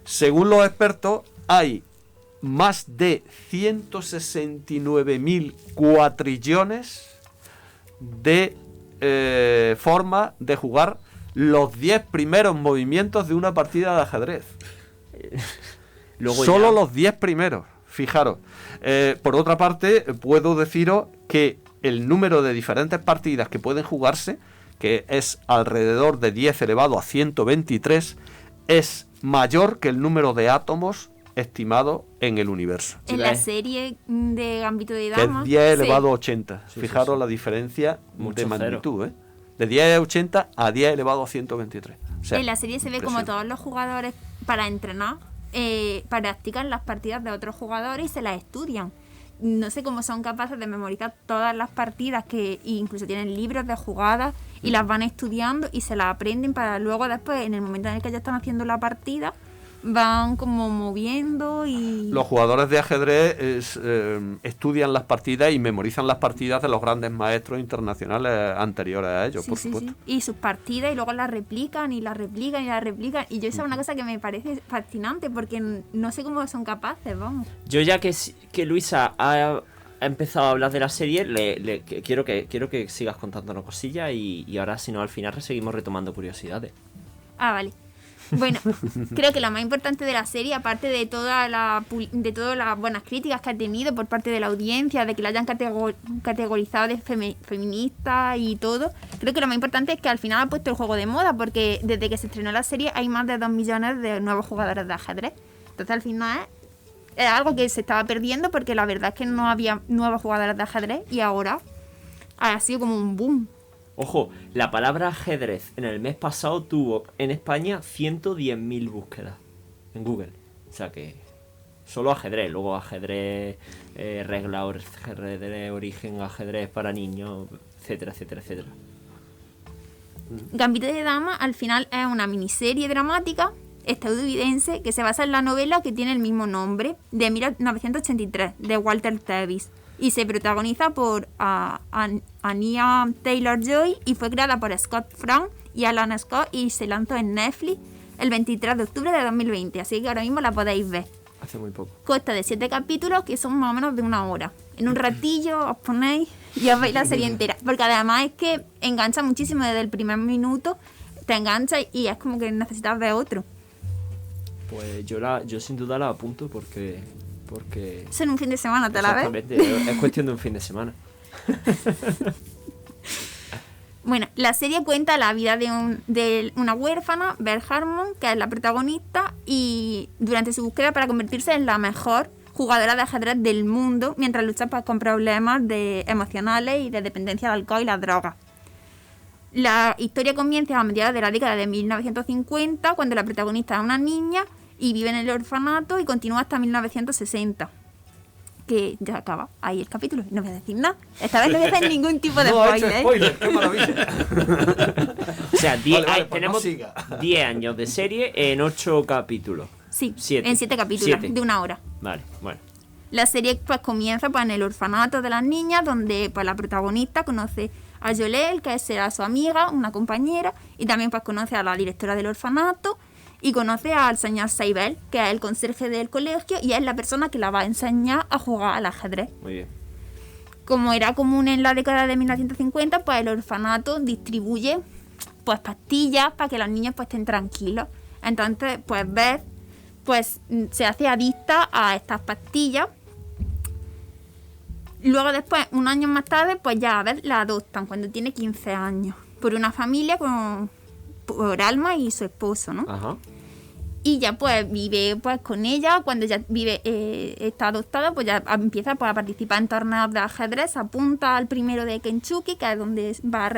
Según los expertos, hay más de 169.000 cuatrillones de formas de jugar los 10 primeros movimientos de una partida de ajedrez. Solo los 10 primeros. Fijaros, por otra parte, puedo deciros que el número de diferentes partidas que pueden jugarse, que es alrededor de 10 elevado a 123, es mayor que el número de átomos estimado en el universo. En la serie de Gambito de Dama. Que es 10 elevado a 80. Sí, fijaros la diferencia de magnitud, de 10 a 80 a 10 elevado a 123. O sea, en la serie se ve como todos los jugadores, para entrenar, practican las partidas de otros jugadores y se las estudian. No sé cómo son capaces de memorizar todas las partidas, que incluso tienen libros de jugadas y las van estudiando y se las aprenden para luego después, en el momento en el que ya están haciendo la partida, van como moviendo y... Los jugadores de ajedrez estudian las partidas y memorizan las partidas de los grandes maestros internacionales anteriores a ellos, por supuesto. Sí. Y sus partidas, y luego las replican y las replican y las replican. Y yo esa es una cosa que me parece fascinante, porque no sé cómo son capaces, vamos. Yo ya que Luisa ha empezado a hablar de la serie, quiero que sigas contándonos cosillas y ahora, si no, al final seguimos retomando curiosidades. Ah, vale. Bueno, creo que lo más importante de la serie, aparte de todas las buenas críticas que ha tenido por parte de la audiencia, de que la hayan categorizado de feminista y todo, creo que lo más importante es que al final ha puesto el juego de moda, porque desde que se estrenó la serie hay más de 2 millones de nuevos jugadores de ajedrez. Entonces al final es algo que se estaba perdiendo, porque la verdad es que no había nuevos jugadores de ajedrez, y ahora ha sido como un boom. Ojo, la palabra ajedrez en el mes pasado tuvo en España 110.000 búsquedas en Google. O sea que solo ajedrez, luego ajedrez, regla, ajedrez, origen, ajedrez para niños, etcétera, etcétera, etcétera. Gambito de Dama al final es una miniserie dramática estadounidense que se basa en la novela que tiene el mismo nombre, de 1983, de Walter Tevis, y se protagoniza por Anya Taylor-Joy y fue creada por Scott Frank y Alan Scott y se lanzó en Netflix el 23 de octubre de 2020, así que ahora mismo la podéis ver. Hace muy poco. Consta de 7 capítulos que son más o menos de 1 hora. En un ratillo os ponéis y os veis la serie entera, porque además es que engancha muchísimo desde el primer minuto, te engancha y es como que necesitas ver otro. Pues yo sin duda la apunto porque Eso en un fin de semana te la ves. exactamente, es cuestión de un fin de semana. Bueno, la serie cuenta la vida de una huérfana, Beth Harmon, que es la protagonista, y durante su búsqueda para convertirse en la mejor jugadora de ajedrez del mundo, mientras lucha pues, con problemas emocionales y de dependencia al alcohol y las drogas. La historia comienza a mediados de la década de 1950, cuando la protagonista es una niña y vive en el orfanato, y continúa hasta 1960. Que ya acaba ahí el capítulo, no voy a decir nada. Esta vez no voy a hacer ningún tipo de No ha hecho spoiler. spoiler, qué maravilla. O sea, Pues tenemos no siga. 10 años de serie en 8 capítulos. Sí, 7. en 7 capítulos, 7. de 1 hora. Vale, bueno. La serie pues comienza pues, en el orfanato de las niñas, donde pues la protagonista conoce a Yolel, que será su amiga, una compañera, y también pues conoce a la directora del orfanato y conoce al señor Seibel, que es el conserje del colegio y es la persona que la va a enseñar a jugar al ajedrez. Muy bien. Como era común en la década de 1950, pues el orfanato distribuye pues pastillas para que los niños pues estén tranquilos. Entonces, pues Beth pues se hace adicta a estas pastillas. Luego después, un año más tarde, pues ya a Beth la adoptan cuando tiene 15 años por una familia por Alma y su esposo, ¿no? Ajá. Y ya pues vive pues con ella, cuando ya vive está adoptada, pues ya empieza pues, a participar en torneos de ajedrez, se apunta al primero de Kentucky, que es donde va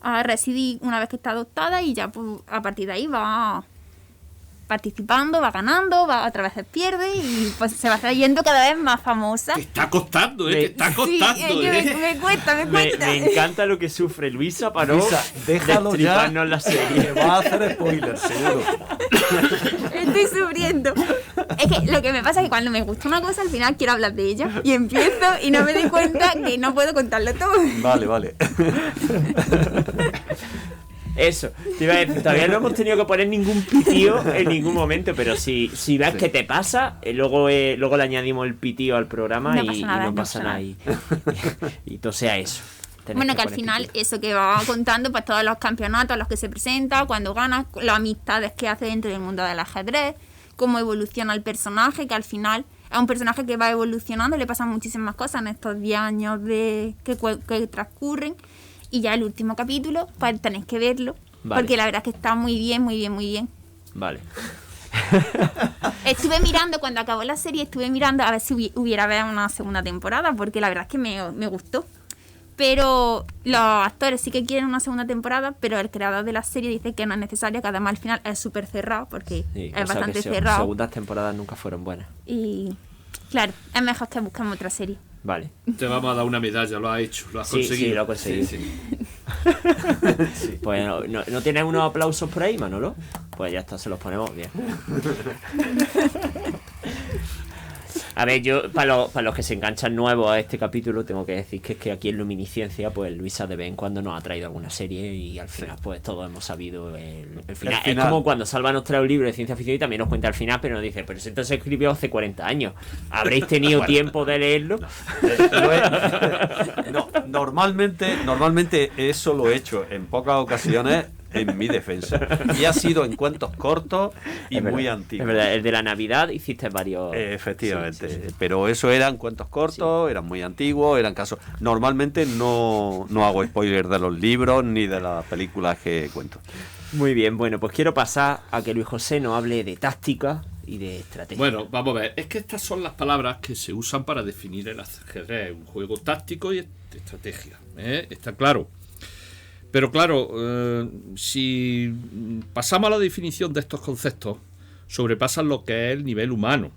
a residir una vez que está adoptada, y ya pues a partir de ahí va participando, va ganando, va otra vez pierde y pues se va haciendo cada vez más famosa. Te está costando, te está Sí, costando. es que me cuesta. Me encanta lo que sufre Luisa para no Luisa, déjalo ya, destriparnos la que serie. va a hacer spoiler, seguro. Estoy sufriendo. Es que lo que me pasa es que cuando me gusta una cosa, al final quiero hablar de ella. Y empiezo y no me doy cuenta que no puedo contarlo todo. Vale. Eso, te iba a decir, todavía no hemos tenido que poner ningún pitío en ningún momento, pero si ves que te pasa, luego le añadimos el pitío al programa No pasa nada, no no pasa pasa nada. Y todo sea eso. Tenéis Bueno, que al poner final pitío. eso que va contando, pues todos los campeonatos a los que se presenta, cuando gana, las amistades que hace dentro del mundo del ajedrez, cómo evoluciona el personaje, que al final es un personaje que va evolucionando, le pasan muchísimas cosas en estos 10 años que transcurren. Y ya el último capítulo, pues tenéis que verlo, Vale. porque la verdad es que está muy bien, muy bien, muy bien. Vale. Estuve mirando, cuando acabó la serie, a ver si hubiera una segunda temporada, porque la verdad es que me gustó. Pero los actores sí que quieren una segunda temporada, pero el creador de la serie dice que no es necesario, que además al final es súper cerrado, porque Sí, es o sea bastante que cerrado. segundas temporadas nunca fueron buenas. Y claro, es mejor que busquemos otra serie. Vale. Te vamos a dar una medalla, lo has hecho, lo has Sí, conseguido. sí, lo he conseguido. Pues ¿no tienes unos aplausos por ahí, Manolo? Pues ya está, se los ponemos bien. A ver, yo, para los que se enganchan nuevos a este capítulo, tengo que decir que es que aquí en Luminiscencia, pues Luisa de vez en cuando nos ha traído alguna serie y al final, pues todos hemos sabido el final. Es como cuando Salva nos trae un libro de ciencia ficción y también nos cuenta el final, pero nos dice, pero esto se escribió hace 40 años. ¿Habréis tenido tiempo de leerlo? No, normalmente eso lo he hecho en pocas ocasiones en mi defensa. Y ha sido en cuentos cortos y Es muy verdad, antiguos. Es verdad, el de la Navidad hiciste varios... Efectivamente, Sí, sí, sí. pero eso eran cuentos cortos, eran muy antiguos, eran casos... Normalmente no hago spoilers de los libros ni de las películas que cuento. Muy bien, bueno, pues quiero pasar a que Luis José nos hable de táctica y de estrategia. Bueno, vamos a ver. Es que estas son las palabras que se usan para definir el ajedrez. Un juego táctico y estrategia. Está claro. Pero claro, si pasamos a la definición de estos conceptos, sobrepasan lo que es el nivel humano.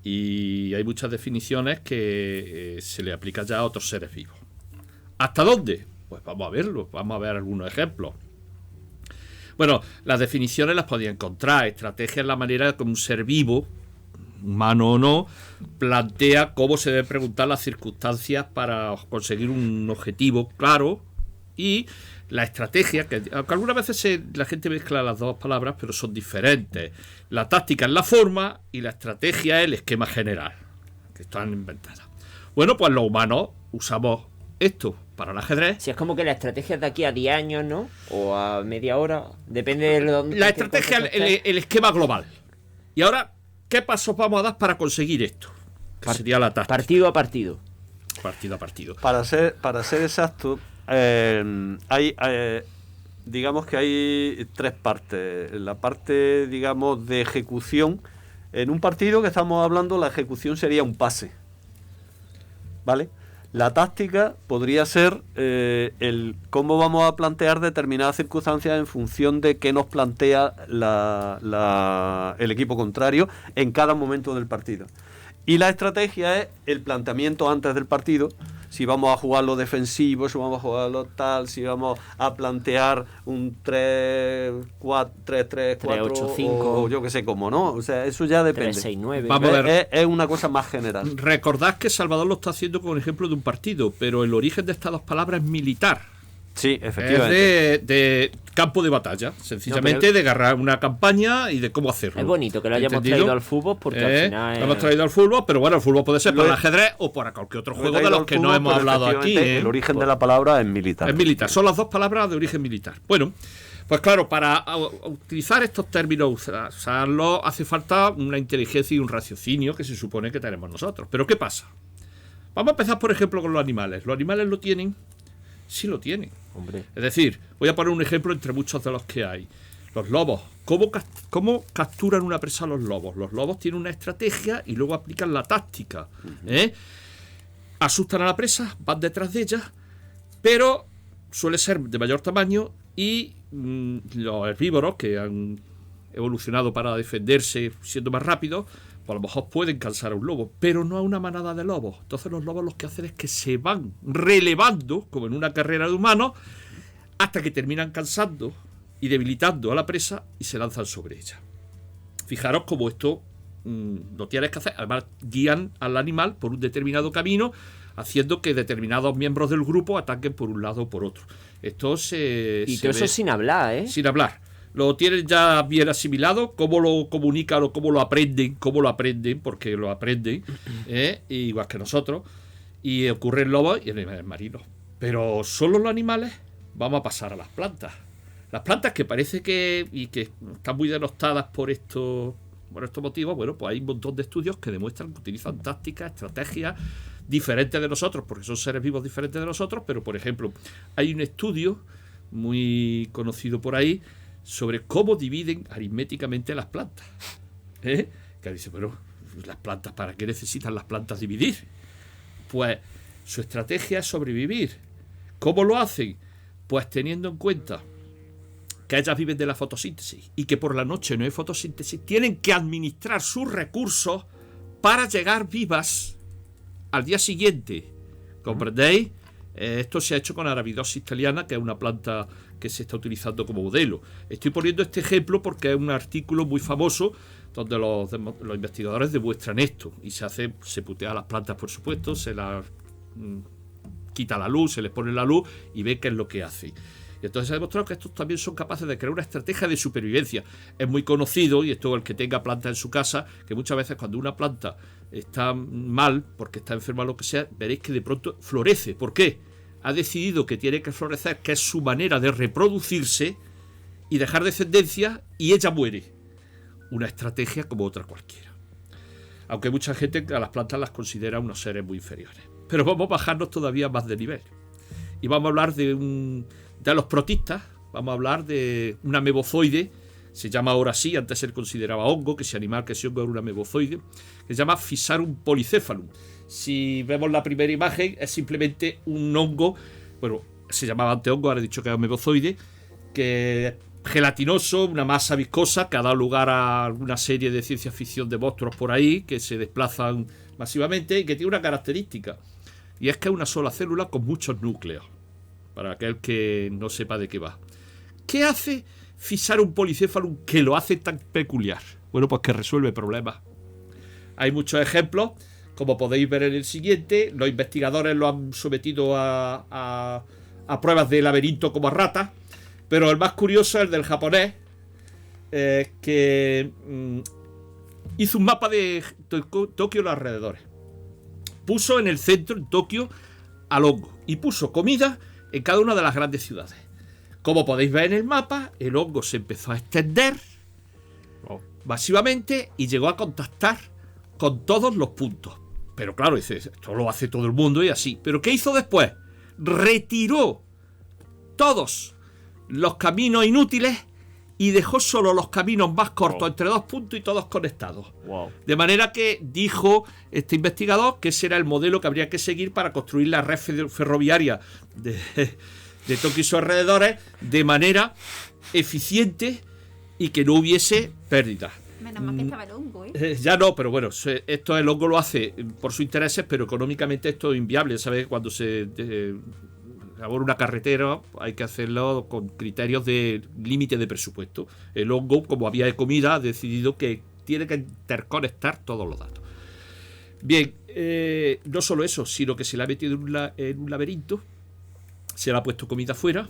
Y hay muchas definiciones que se le aplican ya a otros seres vivos. ¿Hasta dónde? Pues vamos a verlo. Vamos a ver algunos ejemplos. Bueno, las definiciones las podía encontrar. Estrategia es la manera como un ser vivo, humano o no, plantea cómo se deben preguntar las circunstancias para conseguir un objetivo claro. Y la estrategia, que algunas veces la gente mezcla las dos palabras, pero son diferentes. La táctica es la forma y la estrategia es el esquema general, que están inventadas. Bueno, pues los humanos usamos esto para el ajedrez. Si es como que la estrategia es de aquí a 10 años, ¿no? O a media hora, depende de dónde. La estrategia es el esquema global. Y ahora, ¿qué pasos vamos a dar para conseguir esto? Que sería la táctica. Partido a partido. Partido a partido. Para ser exacto, digamos que hay tres partes. La parte, digamos, de ejecución. En un partido que estamos hablando, la ejecución sería un pase, ¿vale? La táctica podría ser el cómo vamos a plantear determinadas circunstancias en función de qué nos plantea el equipo contrario en cada momento del partido. Y la estrategia es el planteamiento antes del partido. Si vamos a jugar lo defensivo, si vamos a jugar lo tal, si vamos a plantear un 3-3-4 o yo que sé cómo, ¿no? O sea, eso ya depende. 3-6-9. Vamos a ver. Es una cosa más general. Recordad que Salvador lo está haciendo con ejemplo de un partido, pero el origen de estas dos palabras es militar. Sí, efectivamente. Es de campo de batalla, sencillamente de agarrar una campaña y de cómo hacerlo. Es bonito que lo hayamos traído al fútbol porque al final lo hemos traído al fútbol, pero bueno, el fútbol puede ser para el ajedrez o para cualquier otro juego de los que no hemos hablado aquí. El origen de la palabra es militar. Es militar, son las dos palabras de origen militar. Bueno, pues claro, para utilizar estos términos, usarlos, hace falta una inteligencia y un raciocinio que se supone que tenemos nosotros. Pero ¿qué pasa? Vamos a empezar, por ejemplo, con los animales. ¿Los animales lo tienen? Sí lo tienen. Hombre. Es decir, voy a poner un ejemplo entre muchos de los que hay. Los lobos. ¿Cómo capturan una presa los lobos? Los lobos tienen una estrategia y luego aplican la táctica. Asustan a la presa, van detrás de ella, pero suele ser de mayor tamaño y los herbívoros que han evolucionado para defenderse siendo más rápidos, pues a lo mejor pueden cansar a un lobo, pero no a una manada de lobos. Entonces los lobos lo que hacen es que se van relevando, como en una carrera de humanos, hasta que terminan cansando y debilitando a la presa y se lanzan sobre ella. Fijaros cómo esto lo tienes que hacer. Además, guían al animal por un determinado camino, haciendo que determinados miembros del grupo ataquen por un lado o por otro. Esto y todo eso sin hablar, ¿eh? Sin hablar. Lo tienen ya bien asimilado, cómo lo comunican o cómo lo aprenden, porque lo aprenden, igual que nosotros, y ocurre en lobos y en animales marinos. Pero solo los animales, vamos a pasar a las plantas. Las plantas que parece que están muy denostadas por estos motivos, bueno, pues hay un montón de estudios que demuestran que utilizan tácticas, estrategias diferentes de nosotros, porque son seres vivos diferentes de nosotros, pero por ejemplo, hay un estudio muy conocido por ahí sobre cómo dividen aritméticamente las plantas. Que dice, bueno, las plantas, ¿para qué necesitan las plantas dividir? Pues su estrategia es sobrevivir. ¿Cómo lo hacen? Pues teniendo en cuenta que ellas viven de la fotosíntesis y que por la noche no hay fotosíntesis, tienen que administrar sus recursos para llegar vivas al día siguiente. ¿Comprendéis? Esto se ha hecho con Arabidopsis thaliana, que es una planta que se está utilizando como modelo. Estoy poniendo este ejemplo porque es un artículo muy famoso donde los investigadores demuestran esto y se putea a las plantas, por supuesto, se las quita la luz, se les pone la luz y ve qué es lo que hace. Y entonces se ha demostrado que estos también son capaces de crear una estrategia de supervivencia. Es muy conocido, y esto el que tenga planta en su casa, que muchas veces cuando una planta está mal, porque está enferma o lo que sea, veréis que de pronto florece. ¿Por qué? Ha decidido que tiene que florecer, que es su manera de reproducirse y dejar descendencia, y ella muere. Una estrategia como otra cualquiera. Aunque mucha gente a las plantas las considera unos seres muy inferiores. Pero vamos a bajarnos todavía más de nivel. Y vamos a hablar de los protistas, vamos a hablar de un amebozoide se llama ahora sí, antes se le consideraba hongo, que si animal, que si hongo era una mebozoide, que se llama Physarum polycephalum. Si vemos la primera imagen, es simplemente un hongo, bueno, se llamaba antes hongo, ahora he dicho que es un mebozoide, que es gelatinoso, una masa viscosa que ha dado lugar a una serie de ciencia ficción de monstruos por ahí, que se desplazan masivamente y que tiene una característica, y es que es una sola célula con muchos núcleos, para aquel que no sepa de qué va. ¿Qué hace Physarum polycephalum que lo hace tan peculiar? Bueno, pues que resuelve problemas. Hay muchos ejemplos, como podéis ver en el siguiente. Los investigadores lo han sometido a pruebas de laberinto como a ratas, pero el más curioso es el del japonés, que hizo un mapa de Tokio y los alrededores. Puso en el centro, en Tokio, al hongo, y puso comida en cada una de las grandes ciudades. Como podéis ver en el mapa, el hongo se empezó a extender masivamente y llegó a contactar con todos los puntos. Pero claro, dice, esto lo hace todo el mundo y así. ¿Pero qué hizo después? Retiró todos los caminos inútiles y dejó solo los caminos más cortos entre dos puntos y todos conectados. Wow. De manera que dijo este investigador que ese era el modelo que habría que seguir para construir la red ferroviaria de Tokio y sus alrededores de manera eficiente y que no hubiese pérdidas. Menos mal que estaba el hongo, ¿eh? Ya no, pero bueno, esto el hongo lo hace por sus intereses, pero económicamente esto es inviable, ¿sabes? Cuando se elabora una carretera hay que hacerlo con criterios de límite de presupuesto. El hongo, como había de comida, ha decidido que tiene que interconectar todos los datos. Bien, no solo eso, sino que se le ha metido en un laberinto, se le ha puesto comida afuera,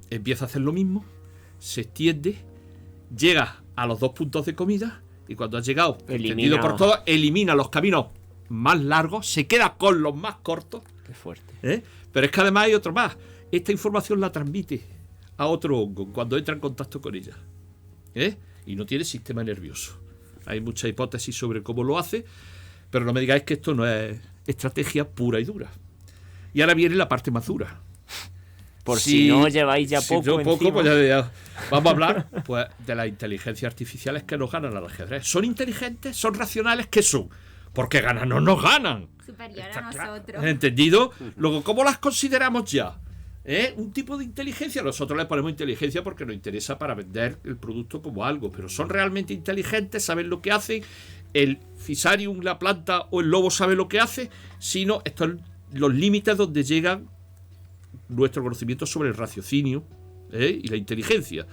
empieza a hacer lo mismo, se extiende, llega a los dos puntos de comida y cuando ha llegado, extendido por todo, elimina los caminos más largos, se queda con los más cortos. Qué fuerte. Pero es que además hay otro más. Esta información la transmite a otro hongo cuando entra en contacto con ella. Y no tiene sistema nervioso. Hay muchas hipótesis sobre cómo lo hace, pero no me digáis que esto no es estrategia pura y dura. Y ahora viene la parte más dura. Por si no lleváis ya si poco no encima. pues ya vamos a hablar pues, de las inteligencias artificiales que nos ganan al ajedrez. ¿Son inteligentes? ¿Son racionales? ¿Qué son? Porque ganan o no ganan. Superior Está a nosotros. claro. ¿Entendido? Luego, ¿cómo las consideramos ya? Un tipo de inteligencia. Nosotros le ponemos inteligencia porque nos interesa para vender el producto como algo. Pero ¿son realmente inteligentes? ¿Saben lo que hacen? ¿El Physarum, la planta o el lobo sabe lo que hace? Sino, estos son los límites donde llegan nuestro conocimiento sobre el raciocinio y la inteligencia.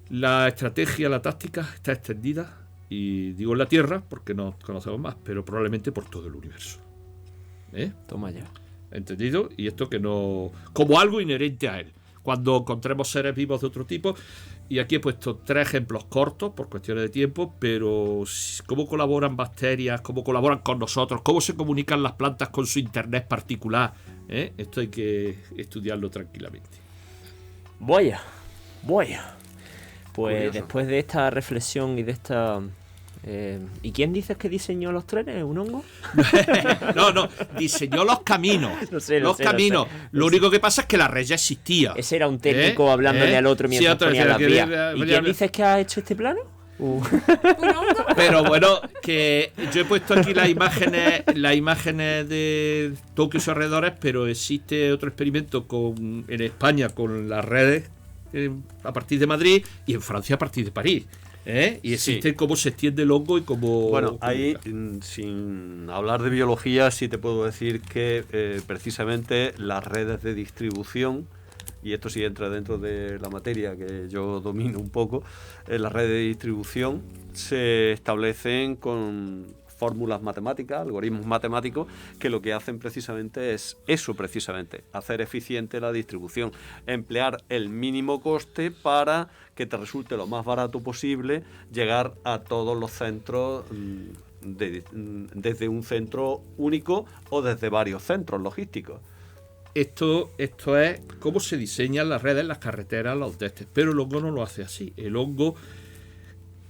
La estrategia, la táctica está extendida, y digo en la Tierra porque no conocemos más, pero probablemente por todo el universo. Toma ya. ¿Entendido? Y esto que no... como algo inherente a él. Cuando encontremos seres vivos de otro tipo, y aquí he puesto 3 ejemplos cortos por cuestiones de tiempo, pero cómo colaboran bacterias, cómo colaboran con nosotros, cómo se comunican las plantas con su internet particular. Esto hay que estudiarlo tranquilamente. Vaya. Pues Curioso. después de esta reflexión y de esta... ¿Y quién dices que diseñó los trenes? ¿Un hongo? No, diseñó los caminos. Lo sé. Lo único que pasa es que la red ya existía. Ese era un técnico hablándole al otro mientras ponía las vías. ¿Y quién dices que ha hecho este plano? ¿Un hongo? Pero bueno, que yo he puesto aquí las imágenes de Tokio y sus alrededores, pero existe otro experimento en España con las redes a partir de Madrid y en Francia a partir de París. Y existe cómo se extiende el hongo y cómo... Bueno, ahí, sin hablar de biología, sí te puedo decir que precisamente las redes de distribución, y esto sí entra dentro de la materia que yo domino un poco, las redes de distribución se establecen con fórmulas matemáticas, algoritmos matemáticos, que lo que hacen precisamente es eso, hacer eficiente la distribución, emplear el mínimo coste para que te resulte lo más barato posible llegar a todos los centros desde un centro único o desde varios centros logísticos. Esto es cómo se diseñan las redes, las carreteras, los destes. Pero el hongo no lo hace así. El hongo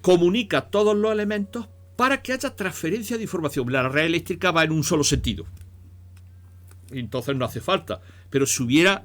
comunica todos los elementos para que haya transferencia de información. La red eléctrica va en un solo sentido. Entonces no hace falta. Pero si hubiera...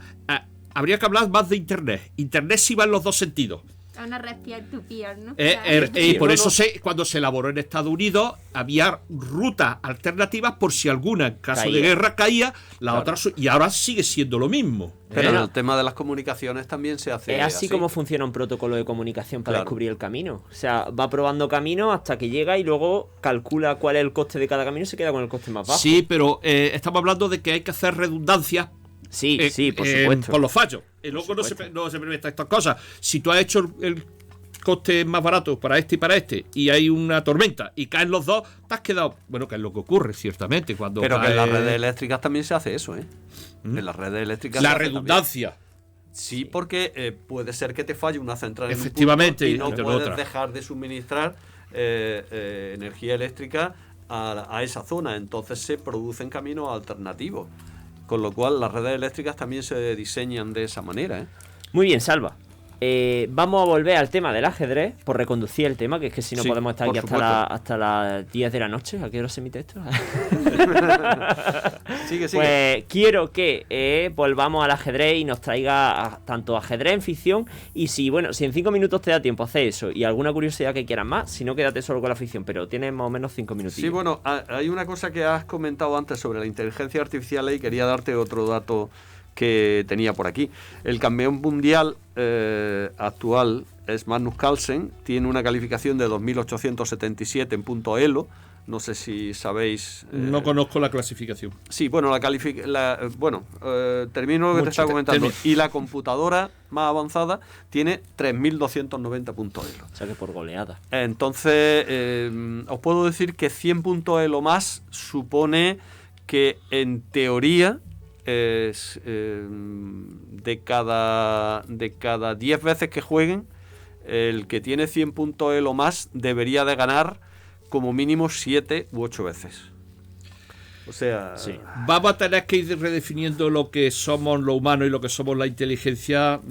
habría que hablar más de Internet. Internet sí va en los dos sentidos. A una red peer-to-peer, ¿no? Y por eso cuando se elaboró en Estados Unidos había rutas alternativas por si alguna en caso de guerra caía, la otra y ahora sigue siendo lo mismo. Pero en el tema de las comunicaciones también se hace es así como funciona un protocolo de comunicación para descubrir el camino. O sea, va probando camino hasta que llega y luego calcula cuál es el coste de cada camino y se queda con el coste más bajo. Sí, pero estamos hablando de que hay que hacer redundancias. Sí, por supuesto. Por los fallos. Y luego no se permiten estas cosas. Si tú has hecho el coste más barato para este y hay una tormenta y caen los dos, te has quedado. Bueno, que es lo que ocurre, ciertamente. Pero que en las redes eléctricas también se hace eso, ¿eh? En las redes eléctricas. La redundancia. También. Sí, porque puede ser que te falle una central efectivamente, en un punto y no puedes dejar de suministrar energía eléctrica a esa zona. Entonces se producen caminos alternativos. Con lo cual las redes eléctricas también se diseñan de esa manera, ¿eh? Muy bien, Salva. Vamos a volver al tema del ajedrez, por reconducir el tema, que es que si no podemos estar aquí hasta las 10 de la noche. ¿A qué hora se emite esto? Sigue. Pues quiero que volvamos al ajedrez y nos traiga tanto ajedrez en ficción y si en 5 minutos te da tiempo a hacer eso y alguna curiosidad que quieras más, si no, quédate solo con la ficción, pero tienes más o menos 5 minutos. Sí, bueno, hay una cosa que has comentado antes sobre la inteligencia artificial y quería darte otro dato que tenía por aquí. El campeón mundial actual es Magnus Carlsen, tiene una calificación de 2877 en punto Elo. No sé si sabéis. No conozco la clasificación. Sí, bueno, termino lo que te estaba comentando. Y la computadora más avanzada tiene 3290 puntos Elo. O sea que por goleada. Entonces, os puedo decir que 100 puntos Elo más supone que en teoría es de cada 10 veces que jueguen, el que tiene 100 puntos Elo más debería de ganar como mínimo 7 u 8 veces. O sea, sí. Vamos a tener que ir redefiniendo lo que somos lo humano y lo que somos la inteligencia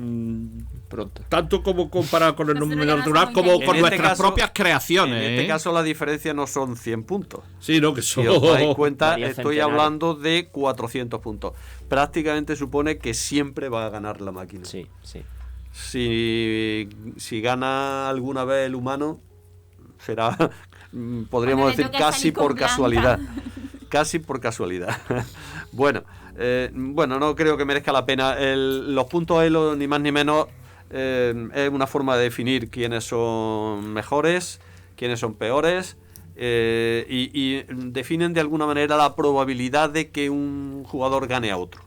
pronto. Tanto como comparado con el número natural como con nuestras propias creaciones. En este caso la diferencia no son 100 puntos. Sí, no, que son. Si os dais cuenta, estoy hablando de 400 puntos. Prácticamente supone que siempre va a ganar la máquina. Sí. Si gana alguna vez el humano, será, podríamos decir, casi por casualidad. Casi por casualidad. Bueno, no creo que merezca la pena. Los puntos Elo, ni más ni menos, es una forma de definir quiénes son mejores, quiénes son peores, y definen de alguna manera la probabilidad de que un jugador gane a otro,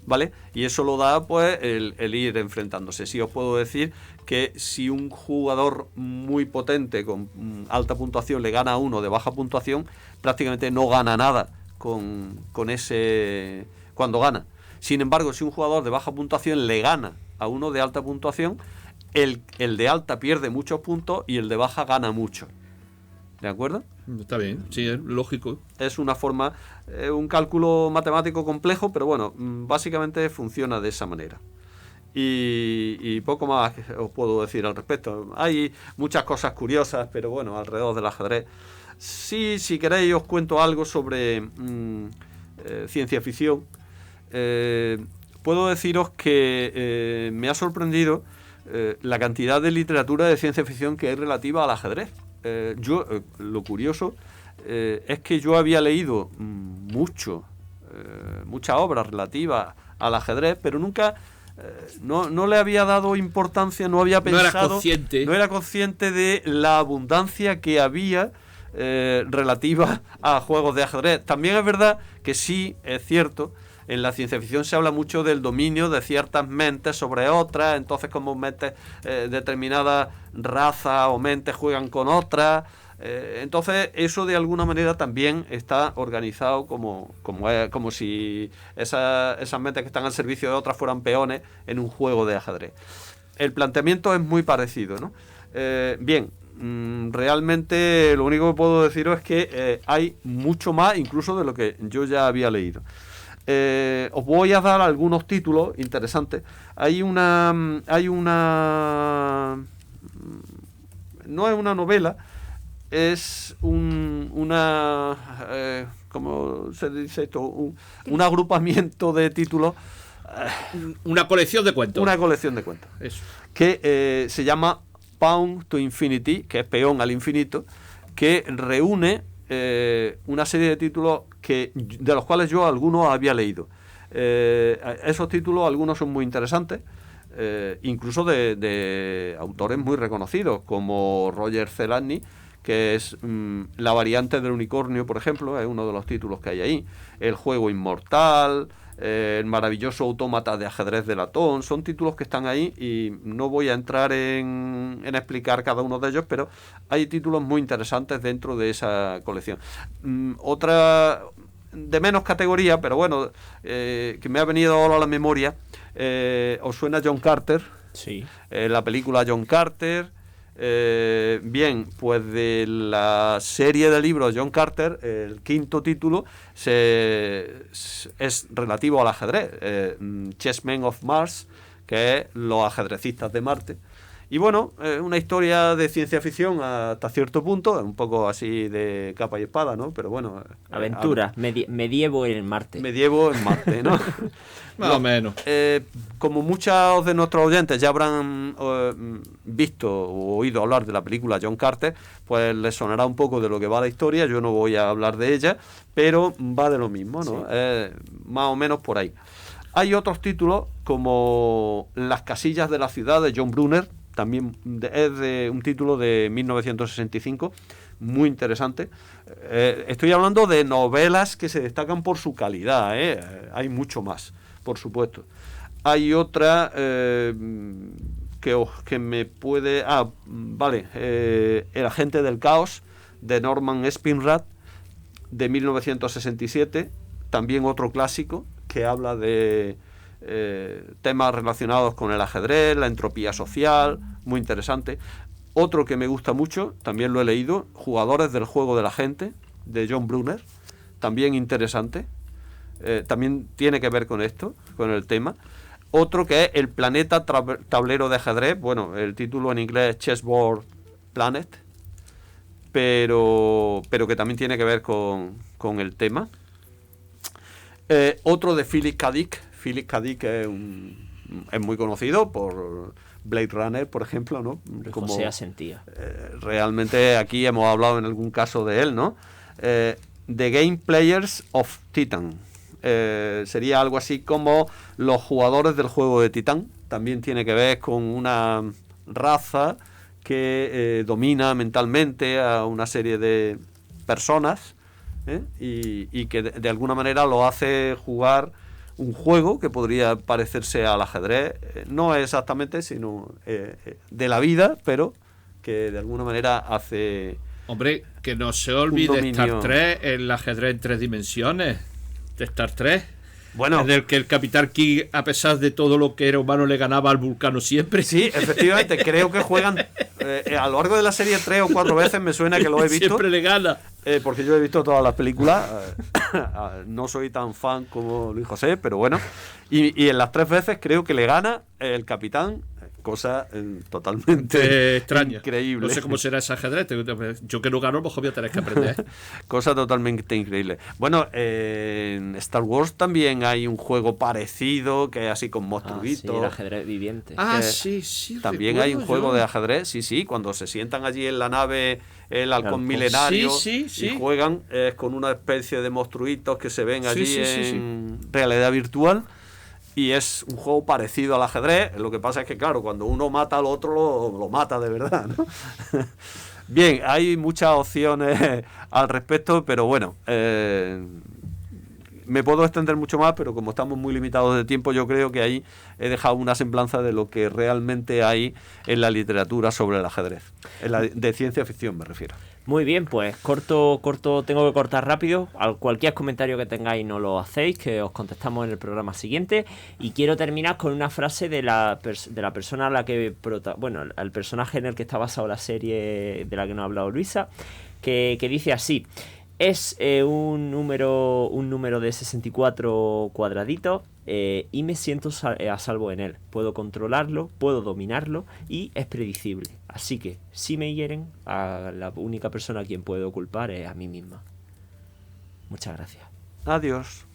¿vale? Y eso lo da pues el ir enfrentándose. Sí, os puedo decir que si un jugador muy potente con alta puntuación le gana a uno de baja puntuación, prácticamente no gana nada con ese cuando gana. Sin embargo, si un jugador de baja puntuación le gana a uno de alta puntuación, el de alta pierde muchos puntos y el de baja gana mucho. ¿De acuerdo? Está bien, sí, es lógico. Es una forma, un cálculo matemático complejo, pero bueno, básicamente funciona de esa manera. Y poco más os puedo decir al respecto. Hay muchas cosas curiosas, pero bueno, alrededor del ajedrez. Sí, si queréis os cuento algo sobre ciencia ficción. Puedo deciros que me ha sorprendido la cantidad de literatura de ciencia ficción que hay relativa al ajedrez. Lo curioso es que yo había leído muchas obras relativas al ajedrez, pero nunca no le había dado importancia, no había pensado, no era consciente de la abundancia que había relativa a juegos de ajedrez. También es verdad que sí, es cierto, en la ciencia ficción se habla mucho del dominio de ciertas mentes sobre otras, entonces como mentes determinadas razas o mentes juegan con otras, entonces eso de alguna manera también está organizado como si esas mentes que están al servicio de otras fueran peones en un juego de ajedrez. El planteamiento es muy parecido, ¿no? Bien, realmente lo único que puedo deciros es que hay mucho más incluso de lo que yo ya había leído. Os voy a dar algunos títulos interesantes. Hay una no es una novela, es una ¿cómo se dice esto? Un agrupamiento de títulos. Una colección de cuentos. Una colección de cuentos. Eso. Que se llama Pawn to Infinity, que es Peón al Infinito, que reúne una serie de títulos de los cuales yo algunos había leído. Esos títulos, algunos son muy interesantes, incluso de autores muy reconocidos, como Roger Zelazny, que es La variante del unicornio, por ejemplo, es uno de los títulos que hay ahí. El juego inmortal, el maravilloso autómata de ajedrez de Latón, son títulos que están ahí y no voy a entrar en explicar cada uno de ellos, pero hay títulos muy interesantes dentro de esa colección. Otra de menos categoría, pero bueno, que me ha venido ahora a la memoria, ¿os suena John Carter? Sí. La película John Carter. Bien, pues de la serie de libros John Carter, el quinto título es relativo al ajedrez, Chessmen of Mars, que es los ajedrecistas de Marte. Y bueno, una historia de ciencia ficción hasta cierto punto, un poco así de capa y espada, ¿no? Pero bueno. Aventura, medievo en Marte. Medievo en Marte, ¿no? Más o menos. Como muchos de nuestros oyentes ya habrán visto o oído hablar de la película John Carter, pues les sonará un poco de lo que va la historia. Yo no voy a hablar de ella, pero va de lo mismo, ¿no? Sí. Más o menos por ahí. Hay otros títulos como Las casillas de la ciudad, de John Brunner. También es de un título de 1965, muy interesante. Estoy hablando de novelas que se destacan por su calidad, hay mucho más, por supuesto. Hay otra que me puede... vale, El agente del caos, de Norman Spinrad, de 1967, también otro clásico que habla de temas relacionados con el ajedrez, la entropía social, muy interesante. Otro que me gusta mucho, también lo he leído, Jugadores del juego de la gente, de John Brunner, también interesante, también tiene que ver con esto, con el tema. Otro que es El planeta tablero de ajedrez, bueno, el título en inglés es Chessboard Planet, pero que también tiene que ver con el tema. Otro de Philip K. Dick. Philip K. Dick es muy conocido por Blade Runner, por ejemplo, ¿no? Como José Asentía. Realmente aquí hemos hablado en algún caso de él, ¿no? The Game Players of Titan. Sería algo así como los jugadores del juego de Titán. También tiene que ver con una raza que domina mentalmente a una serie de personas, y que de alguna manera lo hace jugar un juego que podría parecerse al ajedrez, no exactamente, sino de la vida, pero que de alguna manera hace... Hombre, que no se olvide Star Trek, el ajedrez en 3 dimensiones de Star Trek. Bueno, en el que el Capitán Kirk, a pesar de todo lo que era humano, le ganaba al vulcano siempre. Sí, efectivamente, creo que juegan a lo largo de la serie 3 o 4 veces, me suena que lo he visto. Siempre le gana. Porque yo he visto todas las películas. No soy tan fan como Luis José, pero bueno. Y en las 3 veces creo que le gana el capitán, cosa totalmente extraña. Increíble. No sé cómo será ese ajedrez. Yo que no gano, mejor voy a tener que aprender. Cosa totalmente increíble. Bueno, en Star Wars también hay un juego parecido, que es así con monstruitos. Sí, el ajedrez viviente. Sí. También hay un juego de ajedrez, sí, cuando se sientan allí en la nave el halcón milenario y juegan con una especie de monstruitos que se ven allí en realidad virtual. Y es un juego parecido al ajedrez. Lo que pasa es que, claro, cuando uno mata al otro, lo mata de verdad, ¿no? Bien, hay muchas opciones al respecto, pero bueno, me puedo extender mucho más, pero como estamos muy limitados de tiempo, yo creo que ahí he dejado una semblanza de lo que realmente hay en la literatura sobre el ajedrez. De ciencia ficción me refiero. Muy bien, pues corto, tengo que cortar rápido. Cualquier comentario que tengáis no lo hacéis, que os contestamos en el programa siguiente. Y quiero terminar con una frase de la persona a la que... al personaje en el que está basado la serie de la que nos ha hablado Luisa, que dice así: es un número de 64 cuadraditos y me siento a salvo en él. Puedo controlarlo, puedo dominarlo y es predecible. Así que, si me hieren, a la única persona a quien puedo culpar es a mí misma. Muchas gracias. Adiós.